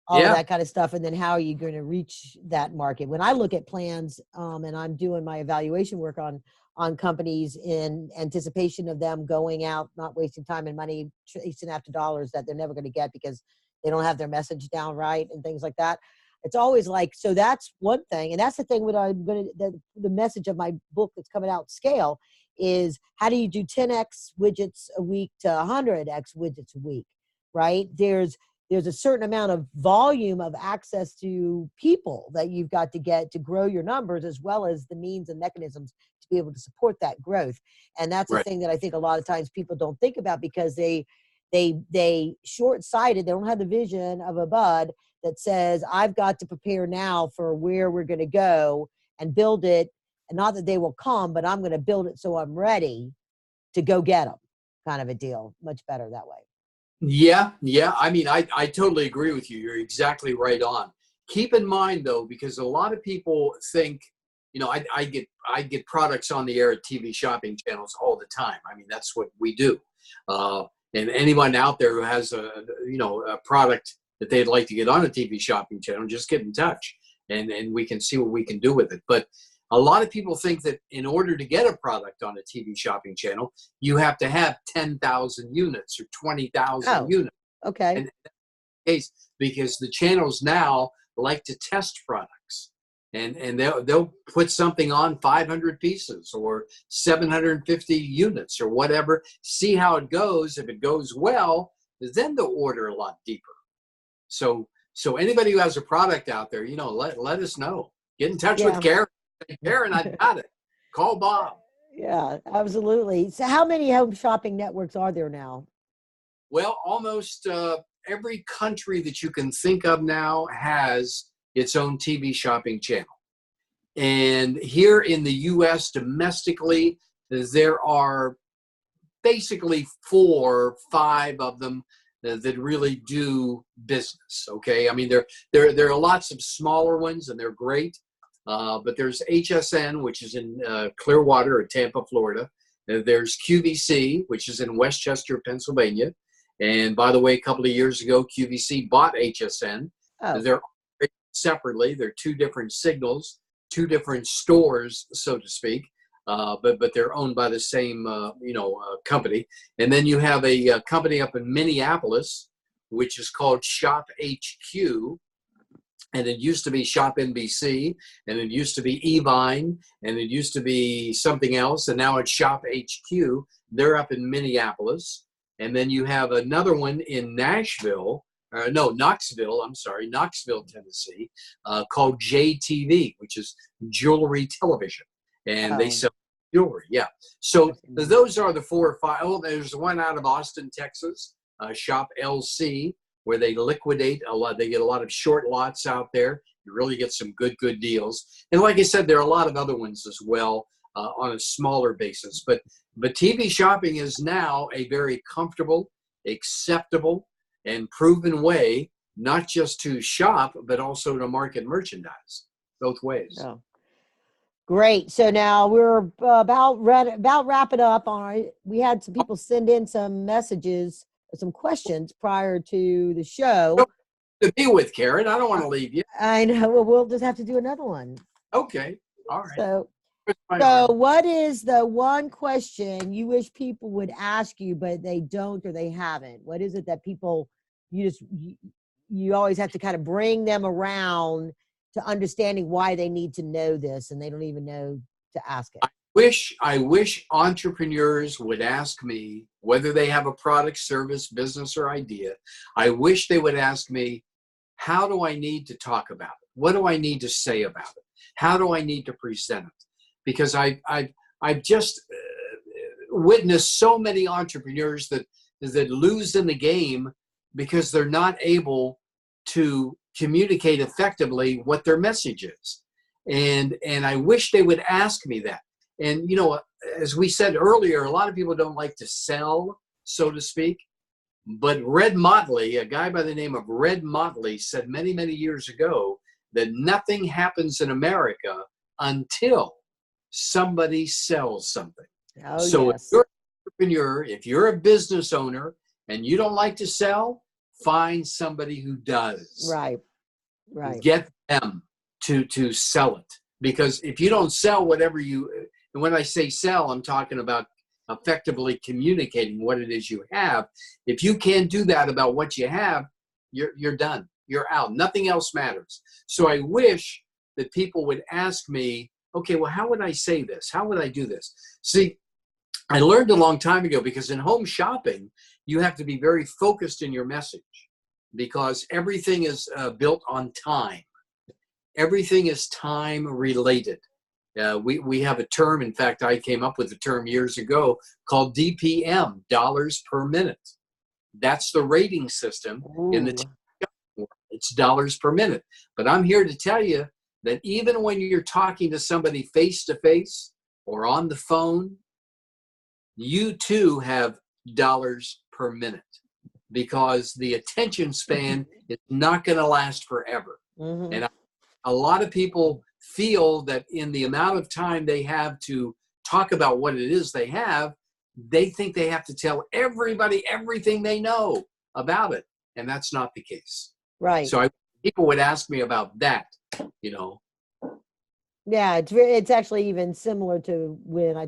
Speaker 1: all of
Speaker 2: Yeah,
Speaker 1: that kind of stuff. And then how are you going to reach that market? When I look at plans, and I'm doing my evaluation work on companies in anticipation of them going out, not wasting time and money chasing after dollars that they're never going to get because they don't have their message down right and things like that. It's always like, so that's one thing. And that's the thing what I'm going to, the message of my book that's coming out, Scale, is how do you do 10x widgets a week to 100x widgets a week, right? There's a certain amount of volume of access to people that you've got to get to grow your numbers, as well as the means and mechanisms to be able to support that growth. And that's a
Speaker 2: right.
Speaker 1: thing that I think a lot of times people don't think about because they short-sighted. They don't have the vision of a bud that says, I've got to prepare now for where we're going to go and build it. And not that they will come, but I'm going to build it so I'm ready to go get them, kind of a deal. Much better that way.
Speaker 2: Yeah, yeah. I mean, I totally agree with you. You're exactly right on. Keep in mind though, because a lot of people think, I get products on the air at TV shopping channels all the time. I mean, that's what we do. And anyone out there who has a product that they'd like to get on a TV shopping channel, just get in touch and we can see what we can do with it. But a lot of people think that in order to get a product on a TV shopping channel, you have to have 10,000 units or 20,000
Speaker 1: Oh,
Speaker 2: units.
Speaker 1: okay.
Speaker 2: And that's the case because the channels now like to test products. And they'll put something on 500 pieces or 750 units or whatever, see how it goes. If it goes well, then they'll order a lot deeper. So anybody who has a product out there, let us know. Get in touch with
Speaker 1: Yeah.
Speaker 2: Karen. Say, Karen, I've got it. Call Bob.
Speaker 1: Yeah, absolutely. So how many home shopping networks are there now?
Speaker 2: Well, almost every country that you can think of now has its own TV shopping channel. And here in the U.S. domestically, there are basically 4 or 5 of them that really do business. Okay, I mean there are lots of smaller ones and they're great, but there's HSN, which is in Clearwater or Tampa, Florida. There's QVC, which is in Westchester, Pennsylvania. And by the way, a couple of years ago, QVC bought HSN.
Speaker 1: Oh,
Speaker 2: They're operated separately. They're 2 different signals, 2 different stores, so to speak. But they're owned by the same company. And then you have a company up in Minneapolis, which is called Shop HQ, and it used to be Shop NBC, and it used to be Evine, and it used to be something else, and now it's Shop HQ. They're up in Minneapolis. And then you have another one in Knoxville, Tennessee, called JTV, which is Jewelry Television. And they
Speaker 1: oh,
Speaker 2: sell jewelry, yeah. So those are the 4 or 5. Oh, there's one out of Austin, Texas, Shop LC, where they liquidate a lot. They get a lot of short lots out there. You really get some good deals. And like I said, there are a lot of other ones as well on a smaller basis. But TV shopping is now a very comfortable, acceptable, and proven way, not just to shop, but also to market merchandise, both ways.
Speaker 1: oh. Great. So now we're about wrapping up. We had some people send in some messages, some questions prior to the show.
Speaker 2: To be with, Karen. I don't want to leave you.
Speaker 1: I know. Well, we'll just have to do another one.
Speaker 2: Okay. All right.
Speaker 1: So what is the one question you wish people would ask you, but they don't or they haven't? What is it that people, you always have to kind of bring them around to understanding why they need to know this and they don't even know to ask it?
Speaker 2: I wish entrepreneurs would ask me whether they have a product, service, business, or idea. I wish they would ask me, how do I need to talk about it? What do I need to say about it? How do I need to present it? Because I've just witnessed so many entrepreneurs that lose in the game because they're not able to communicate effectively what their message is. And I wish they would ask me that. And, as we said earlier, a lot of people don't like to sell, so to speak. But Red Motley, a guy by the name of Red Motley, said many, many years ago that nothing happens in America until somebody sells something.
Speaker 1: Oh,
Speaker 2: So if
Speaker 1: yes.
Speaker 2: you're entrepreneur, if you're a business owner and you don't like to sell, find somebody who does.
Speaker 1: Right. Right.
Speaker 2: Get them to sell it. Because if you don't sell whatever you, and when I say sell, I'm talking about effectively communicating what it is you have. If you can't do that about what you have, you're done. You're out. Nothing else matters. So I wish that people would ask me, okay, well, how would I say this? How would I do this? See, I learned a long time ago, because in home shopping, you have to be very focused in your message, because everything is built on time. Everything is time related. We have a term, in fact, I came up with a term years ago called DPM, dollars per minute. That's the rating system in the
Speaker 1: Ooh.
Speaker 2: it's dollars per minute. But I'm here to tell you that even when you're talking to somebody face to face or on the phone, you too have dollars per minute, because the attention span is not going to last forever.
Speaker 1: Mm-hmm.
Speaker 2: And a lot of people feel that in the amount of time they have to talk about what it is they have, they think they have to tell everybody everything they know about it. And that's not the case.
Speaker 1: Right.
Speaker 2: So people would ask me about that, you know.
Speaker 1: Yeah, it's actually even similar to when I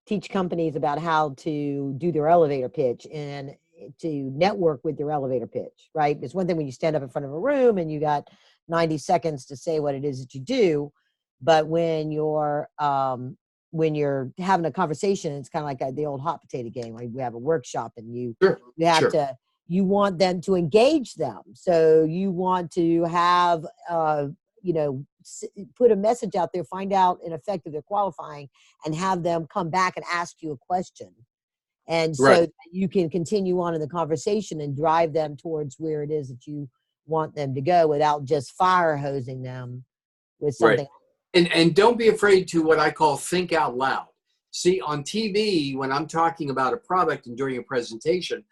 Speaker 1: teach companies about how to do their elevator pitch and to network with their elevator pitch, right? It's one thing when you stand up in front of a room and you got 90 seconds to say what it is that you do, but when you're having a conversation, it's kind of like the old hot potato game. Like, we have a workshop, and you have to, you want them to engage them. So you want to have, put a message out there, find out in effect if they're qualifying, and have them come back and ask you a question. And so that you can continue on in the conversation and drive them towards where it is that you want them to go, without just fire hosing them with something.
Speaker 2: And don't be afraid to what I call think out loud. See, on TV, when I'm talking about a product and during a presentation,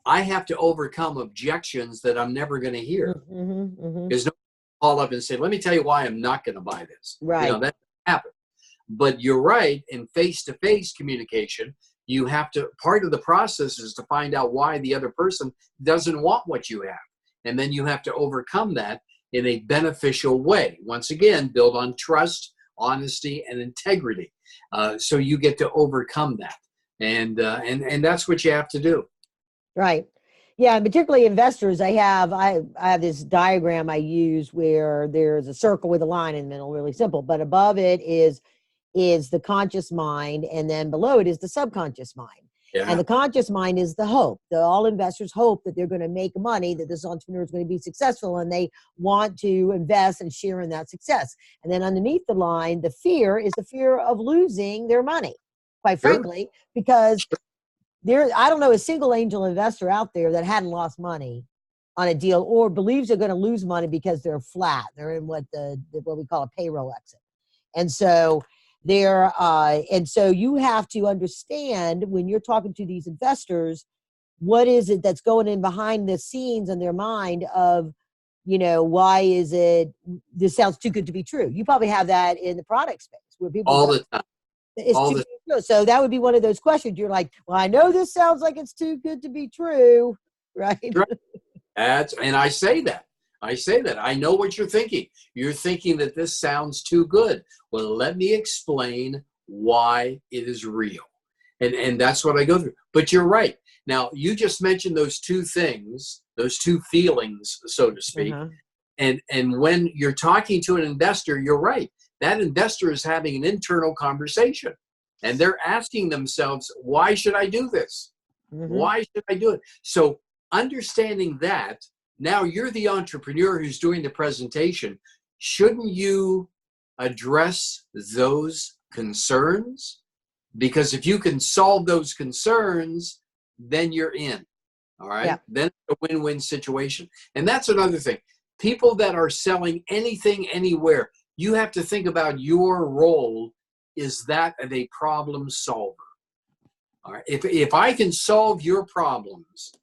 Speaker 2: I have to overcome objections that I'm never going to hear. There's no call up and say, let me tell you why I'm not going to buy this.
Speaker 1: Right.
Speaker 2: You know, that happens. But you're right, in face-to-face communication, you have to, part of the process is to find out why the other person doesn't want what you have. And then you have to overcome that in a beneficial way. Once again, build on trust, honesty, and integrity. So you get to overcome that. And that's what you have to do.
Speaker 1: Right. Yeah, and particularly investors, I have this diagram I use where there's a circle with a line in the middle, really simple, but above it is the conscious mind, and then below it is the subconscious mind. Yeah. And the conscious mind is the hope. All investors hope that they're going to make money, that this entrepreneur is going to be successful, and they want to invest and share in that success. And then underneath the line, the fear is the fear of losing their money, quite frankly, because I don't know a single angel investor out there that hadn't lost money on a deal, or believes they're going to lose money because they're flat. They're in what we call a payroll exit. And so you have to understand, when you're talking to these investors, what is it that's going in behind the scenes in their mind of, why is it, this sounds too good to be true. You probably have that in the product space where people
Speaker 2: all the time.
Speaker 1: It's too good to be true. So that would be one of those questions. You're like, well, I know this sounds like it's too good to be true, right?
Speaker 2: And I say that. I know what you're thinking. You're thinking that this sounds too good. Well, let me explain why it is real. And that's what I go through. But you're right. Now, you just mentioned those two things, those two feelings, so to speak. And when you're talking to an investor, you're right. That investor is having an internal conversation. And they're asking themselves, why should I do this? Why should I do it? So understanding that, now you're the entrepreneur who's doing the presentation. Shouldn't you address those concerns? Because if you can solve those concerns, then you're in. All right. Yeah. Then it's a win-win situation. And that's another thing. People that are selling anything, anywhere, you have to think about your role is that of a problem solver. All right. If I can solve your problems,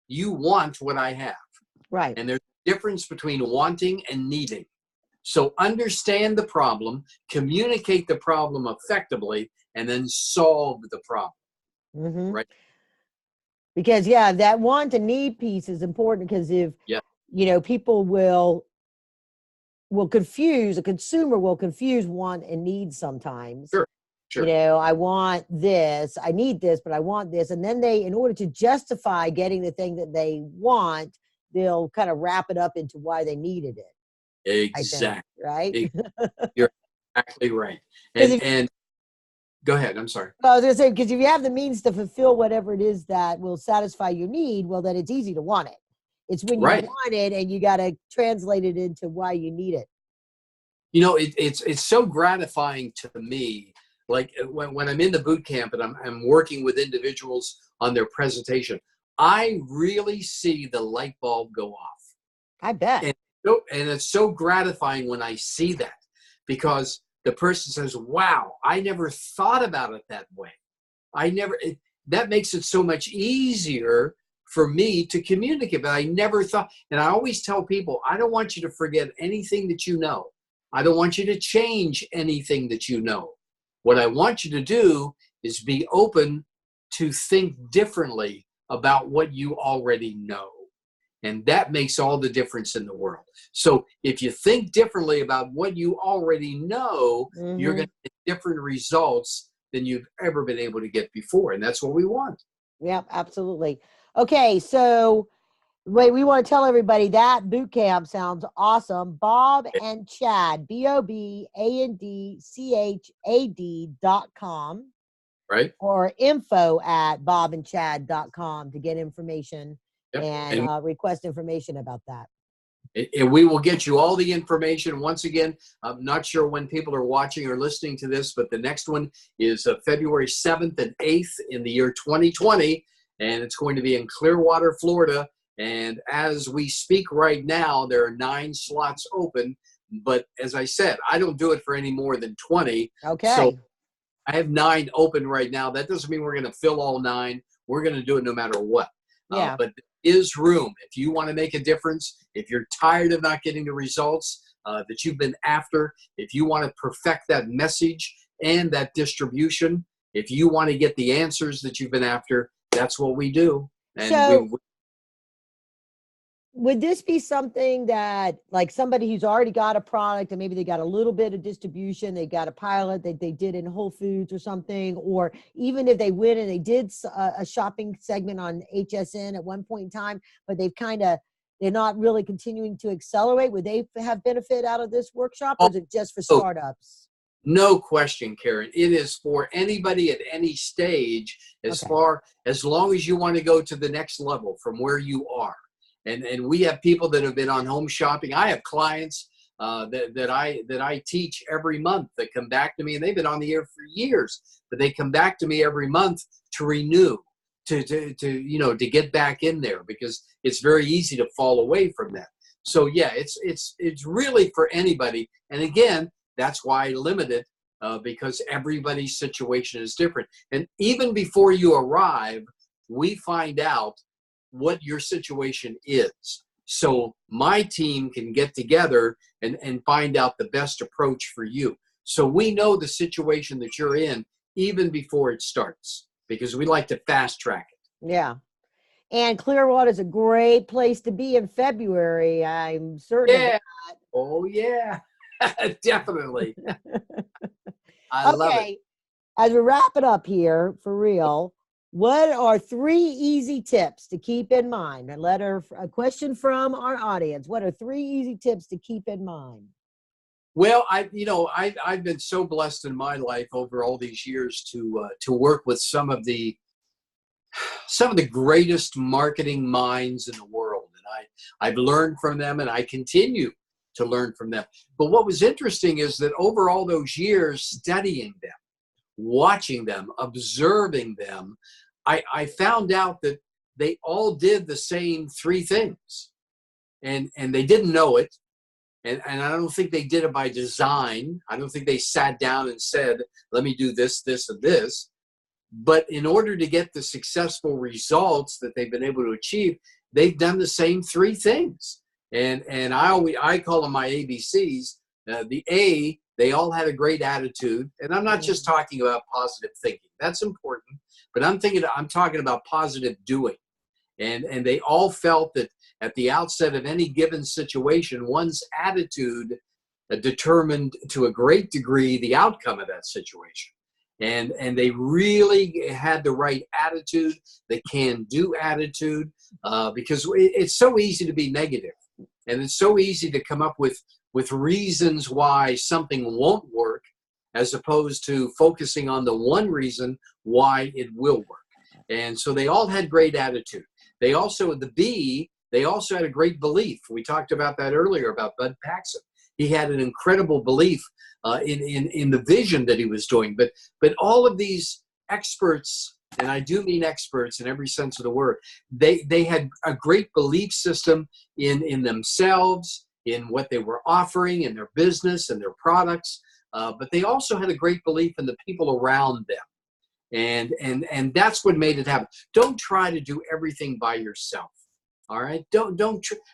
Speaker 2: you want what I have.
Speaker 1: Right.
Speaker 2: And there's a difference between wanting and needing. So understand the problem, communicate the problem effectively, and then solve the problem.
Speaker 1: Mm-hmm.
Speaker 2: right?
Speaker 1: Because yeah, that want to need piece is important because if
Speaker 2: Yeah,
Speaker 1: people will confuse, a consumer will confuse want and need sometimes.
Speaker 2: sure, sure.
Speaker 1: I want this, I need this, but I want this. And then they, in order to justify getting the thing that they want, they'll kind of wrap it up into why they needed it, I think,
Speaker 2: Exactly.
Speaker 1: right?
Speaker 2: You're exactly right.
Speaker 1: Because
Speaker 2: And go ahead. I'm sorry.
Speaker 1: I was going to say, because if you have the means to fulfill whatever it is that will satisfy your need, well, then it's easy to want it. It's when you
Speaker 2: Right.
Speaker 1: want it and you got to translate it into why you need it.
Speaker 2: It's so gratifying to me. Like when I'm in the boot camp and I'm working with individuals on their presentation, I really see the light bulb go off.
Speaker 1: I bet.
Speaker 2: And it's so gratifying when I see that, because the person says, wow, I never thought about it that way. That makes it so much easier for me to communicate, but I never thought, and I always tell people, I don't want you to forget anything that you know. I don't want you to change anything that you know. What I want you to do is be open to think differently about what you already know. And that makes all the difference in the world. So if you think differently about what you already know, you're going to get different results than you've ever been able to get before. And that's what we want.
Speaker 1: Yep, absolutely. Okay, so wait, we want to tell everybody that boot camp sounds awesome. Bob and Chad, BOBANDCHAD.com.
Speaker 2: Right.
Speaker 1: Or info@bobandchad.com to get information and request information about that.
Speaker 2: And we will get you all the information. Once again, I'm not sure when people are watching or listening to this, but the next one is February 7th and 8th in the year 2020, and it's going to be in Clearwater, Florida. And as we speak right now, there are 9 slots open. But as I said, I don't do it for any more than 20.
Speaker 1: Okay.
Speaker 2: So I have 9 open right now. That doesn't mean we're going to fill all 9. We're going to do it no matter what.
Speaker 1: Yeah.
Speaker 2: But there is room. If you want to make a difference, if you're tired of not getting the results that you've been after, if you want to perfect that message and that distribution, if you want to get the answers that you've been after, that's what we do. And
Speaker 1: so, would this be something that, like, somebody who's already got a product and maybe they got a little bit of distribution, they got a pilot that they did in Whole Foods or something, or even if they went and they did a shopping segment on HSN at one point in time, but they're not really continuing to accelerate, would they have benefit out of this workshop, or is it just for startups?
Speaker 2: No question, Karen. It is for anybody at any stage, as long as you want to go to the next level from where you are. And we have people that have been on home shopping. I have clients that I teach every month that come back to me, and they've been on the air for years, but they come back to me every month to renew, to get back in there, because it's very easy to fall away from that. So yeah, it's really for anybody. And again, that's why I limit it, because everybody's situation is different. And even before you arrive, we find out what your situation is. So my team can get together and find out the best approach for you. So we know the situation that you're in even before it starts, because we like to fast track it.
Speaker 1: Yeah. And Clearwater is a great place to be in February. I'm certain of that.
Speaker 2: Oh, yeah. Definitely. I love it.
Speaker 1: As we wrap it up here, for real, what are 3 easy tips to keep in mind? A question from our audience. What are 3 easy tips to keep in mind?
Speaker 2: Well, I've been so blessed in my life over all these years to work with some of the greatest marketing minds in the world, and I've learned from them, and I continue to learn from them. But what was interesting is that over all those years studying them, watching them, observing them, I found out that they all did the same 3 things, and they didn't know it. And I don't think they did it by design. I don't think they sat down and said, let me do this, this, and this. But in order to get the successful results that they've been able to achieve, they've done the same 3 things. And I call them my ABCs. The A They all had a great attitude. And I'm not just talking about positive thinking. That's important. But I'm talking about positive doing. And they all felt that at the outset of any given situation, one's attitude determined to a great degree the outcome of that situation. And they really had the right attitude, the can-do attitude, because it's so easy to be negative, and it's so easy to come up with reasons why something won't work, as opposed to focusing on the one reason why it will work. And so they all had great attitude. They also, they also had a great belief. We talked about that earlier about Bud Paxson. He had an incredible belief in the vision that he was doing. But all of these experts, and I do mean experts in every sense of the word, they had a great belief system in themselves, in what they were offering, in their business and their products. But they also had a great belief in the people around them. And that's what made it happen. Don't try to do everything by yourself. All right.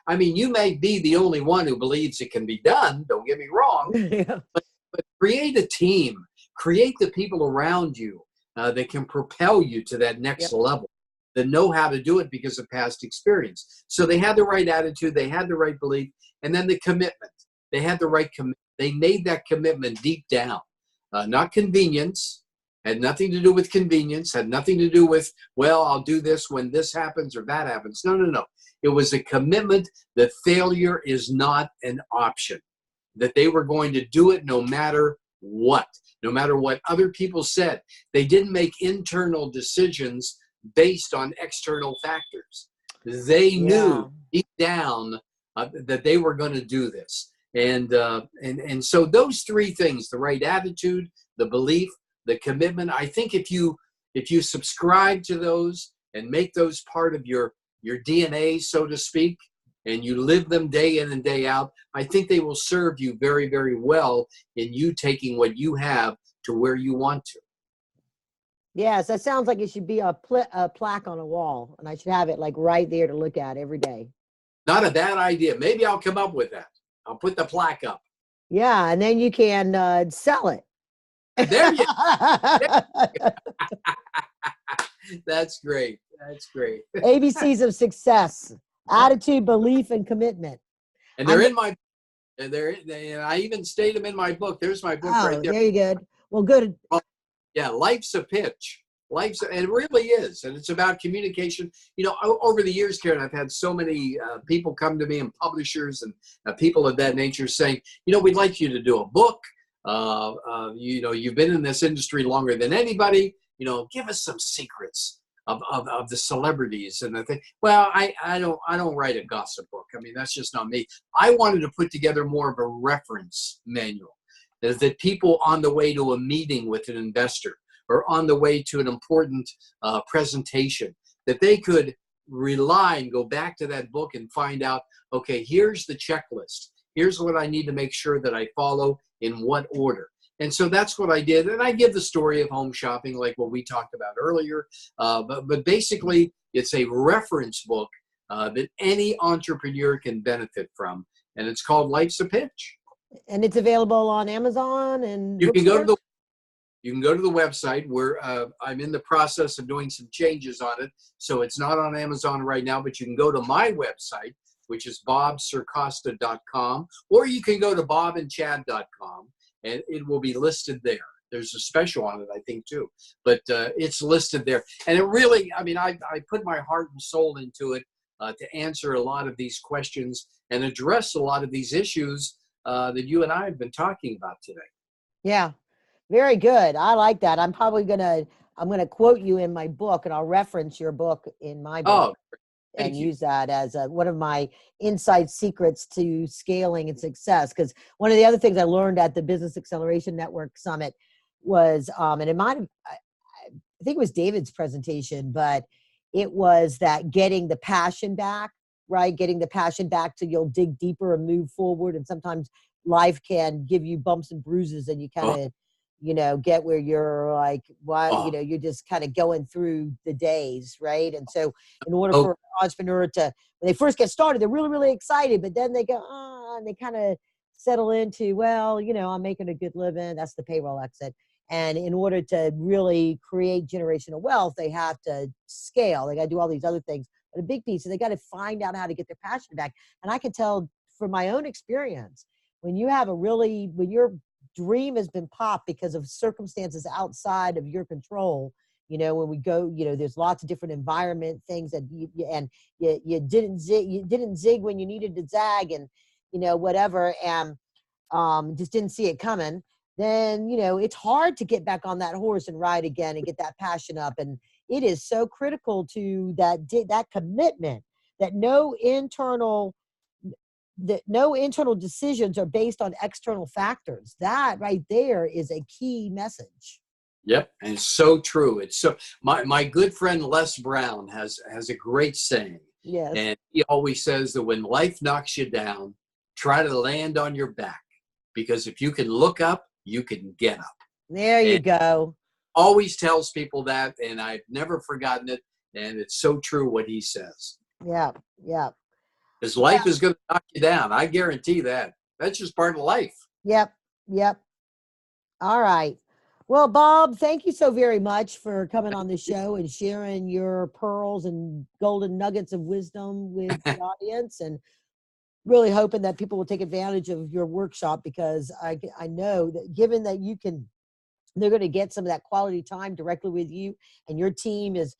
Speaker 2: I mean, you may be the only one who believes it can be done. Don't get me wrong.
Speaker 1: Yeah.
Speaker 2: But create a team. Create the people around you that can propel you to that next level, that know how to do it because of past experience. So they had the right attitude. They had the right belief. And then the commitment. They had the right commitment. They made that commitment deep down. Not convenience. Had nothing to do with convenience, had nothing to do with, well, I'll do this when this happens or that happens. No. It was a commitment that failure is not an option, that they were going to do it no matter what other people said. They didn't make internal decisions based on external factors. They knew deep down that they were going to do this. And so those three things, the right attitude, the belief, the commitment, I think if you subscribe to those and make those part of your DNA, so to speak, and you live them day in and day out, I think they will serve you very, very well in you taking what you have to where you want to.
Speaker 1: Yes, that sounds like it should be a plaque on a wall, and I should have it like right there to look at every day.
Speaker 2: Not a bad idea. Maybe I'll come up with that. I'll put the plaque up.
Speaker 1: Yeah, and then you can sell it.
Speaker 2: There you go. That's great. That's great.
Speaker 1: ABCs of success: attitude, belief, and commitment.
Speaker 2: And they're in my. And I even state them in my book. There's my book right there.
Speaker 1: There you go. Well, good.
Speaker 2: Yeah, life's a pitch. And it really is, and it's about communication. You know, over the years, Karen, I've had so many people come to me, and publishers and people of that nature, saying, you know, we'd like you to do a book. You know, you've been in this industry longer than anybody. You know, give us some secrets of the celebrities and the thing. Well, I don't write a gossip book. I mean, that's just not me. I wanted to put together more of a reference manual that people on the way to a meeting with an investor or on the way to an important presentation, that they could rely and go back to that book and find out, okay, here's the checklist. Here's what I need to make sure that I follow in what order. And so that's what I did. And I give the story of home shopping, like what we talked about earlier. But basically, it's a reference book that any entrepreneur can benefit from. And it's called Life's a Pitch.
Speaker 1: And it's available on Amazon and
Speaker 2: you can go to the website where I'm in the process of doing some changes on it. So it's not on Amazon right now, but you can go to my website, which is bobcircosta.com, or you can go to bobandchad.com and it will be listed there. There's a special on it, I think, too, but it's listed there. And it really, I mean, I put my heart and soul into it to answer a lot of these questions and address a lot of these issues that you and I have been talking about today.
Speaker 1: Yeah, very good. I like that. I'm gonna quote you in my book, and I'll reference your book in my book. And use that as one of my inside secrets to scaling and success. Because one of the other things I learned at the Business Acceleration Network Summit was, and it might have, I think it was David's presentation, but it was that getting the passion back, right? Getting the passion back so you'll dig deeper and move forward. And sometimes life can give you bumps and bruises, and you kind of, you know, get where you're like, why, you know, you're just kind of going through the days, right? And so in order for an entrepreneur to, when they first get started, they're really, really excited, but then they go, and they kind of settle into, well, I'm making a good living. That's the payroll exit. And in order to really create generational wealth, they have to scale. They got to do all these other things. But a big piece is they got to find out how to get their passion back. And I can tell from my own experience, when your dream has been popped because of circumstances outside of your control, when we go, there's lots of different environment things that you didn't zig when you needed to zag, and whatever, and just didn't see it coming. Then it's hard to get back on that horse and ride again and get that passion up. And it is so critical to that commitment that no internal decisions are based on external factors. That right there is a key message.
Speaker 2: Yep, and it's so true. It's so my good friend Les Brown has a great saying.
Speaker 1: Yes.
Speaker 2: And he always says that when life knocks you down, try to land on your back, because if you can look up, you can get up.
Speaker 1: There you go.
Speaker 2: Always tells people that, and I've never forgotten it. And it's so true what he says.
Speaker 1: Yeah, yeah.
Speaker 2: Because life is going to knock you down. I guarantee that. That's just part of life.
Speaker 1: Yep, yep. All right. Well, Bob, thank you so very much for coming on the show and sharing your pearls and golden nuggets of wisdom with the audience, and really hoping that people will take advantage of your workshop, because I know that given that they're going to get some of that quality time directly with you, and your team is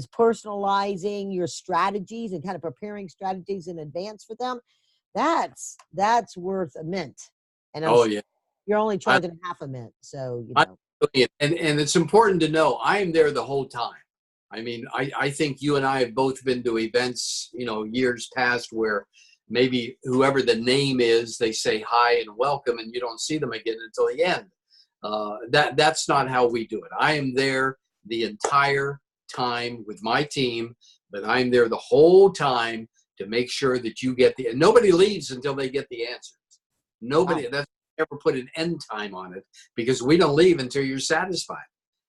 Speaker 1: personalizing your strategies and kind of preparing strategies in advance for them. That's worth a mint. And you're only charging half a mint. So,
Speaker 2: And it's important to know I am there the whole time. I mean, I think you and I have both been to events, years past, where maybe whoever the name is, they say hi and welcome, and you don't see them again until the end. That's not how we do it. I am there the entire time with my team, but I'm there the whole time to make sure that you get and nobody leaves until they get the answers. Nobody. That's ever put an end time on it, because we don't leave until you're satisfied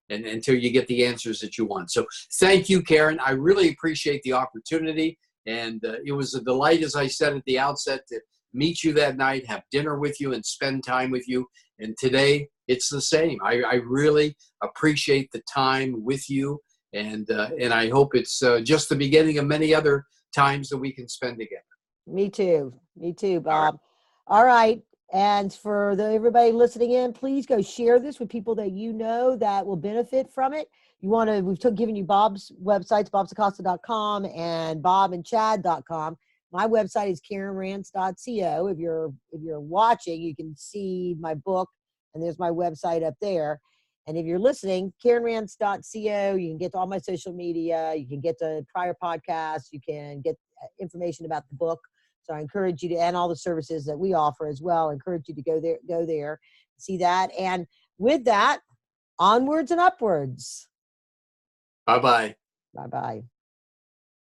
Speaker 2: and until you get the answers that you want. So thank you, Karen. I really appreciate the opportunity. And it was a delight, as I said at the outset, to meet you that night, have dinner with you, and spend time with you. And today it's the same. I really appreciate the time with you. And I hope it's just the beginning of many other times that we can spend together.
Speaker 1: Me too, Bob. All right. And for everybody listening in, please go share this with people that you know that will benefit from it. We've given you Bob's websites, bobcircosta.com and bobandchad.com. My website is karenrands.co. If you're watching, you can see my book, and there's my website up there. And if you're listening, karenrands.co, you can get to all my social media, you can get to prior podcasts, you can get information about the book. So I encourage you to, and all the services that we offer as well, I encourage you to go there, see that. And with that, onwards and upwards.
Speaker 2: Bye-bye.
Speaker 1: Bye-bye.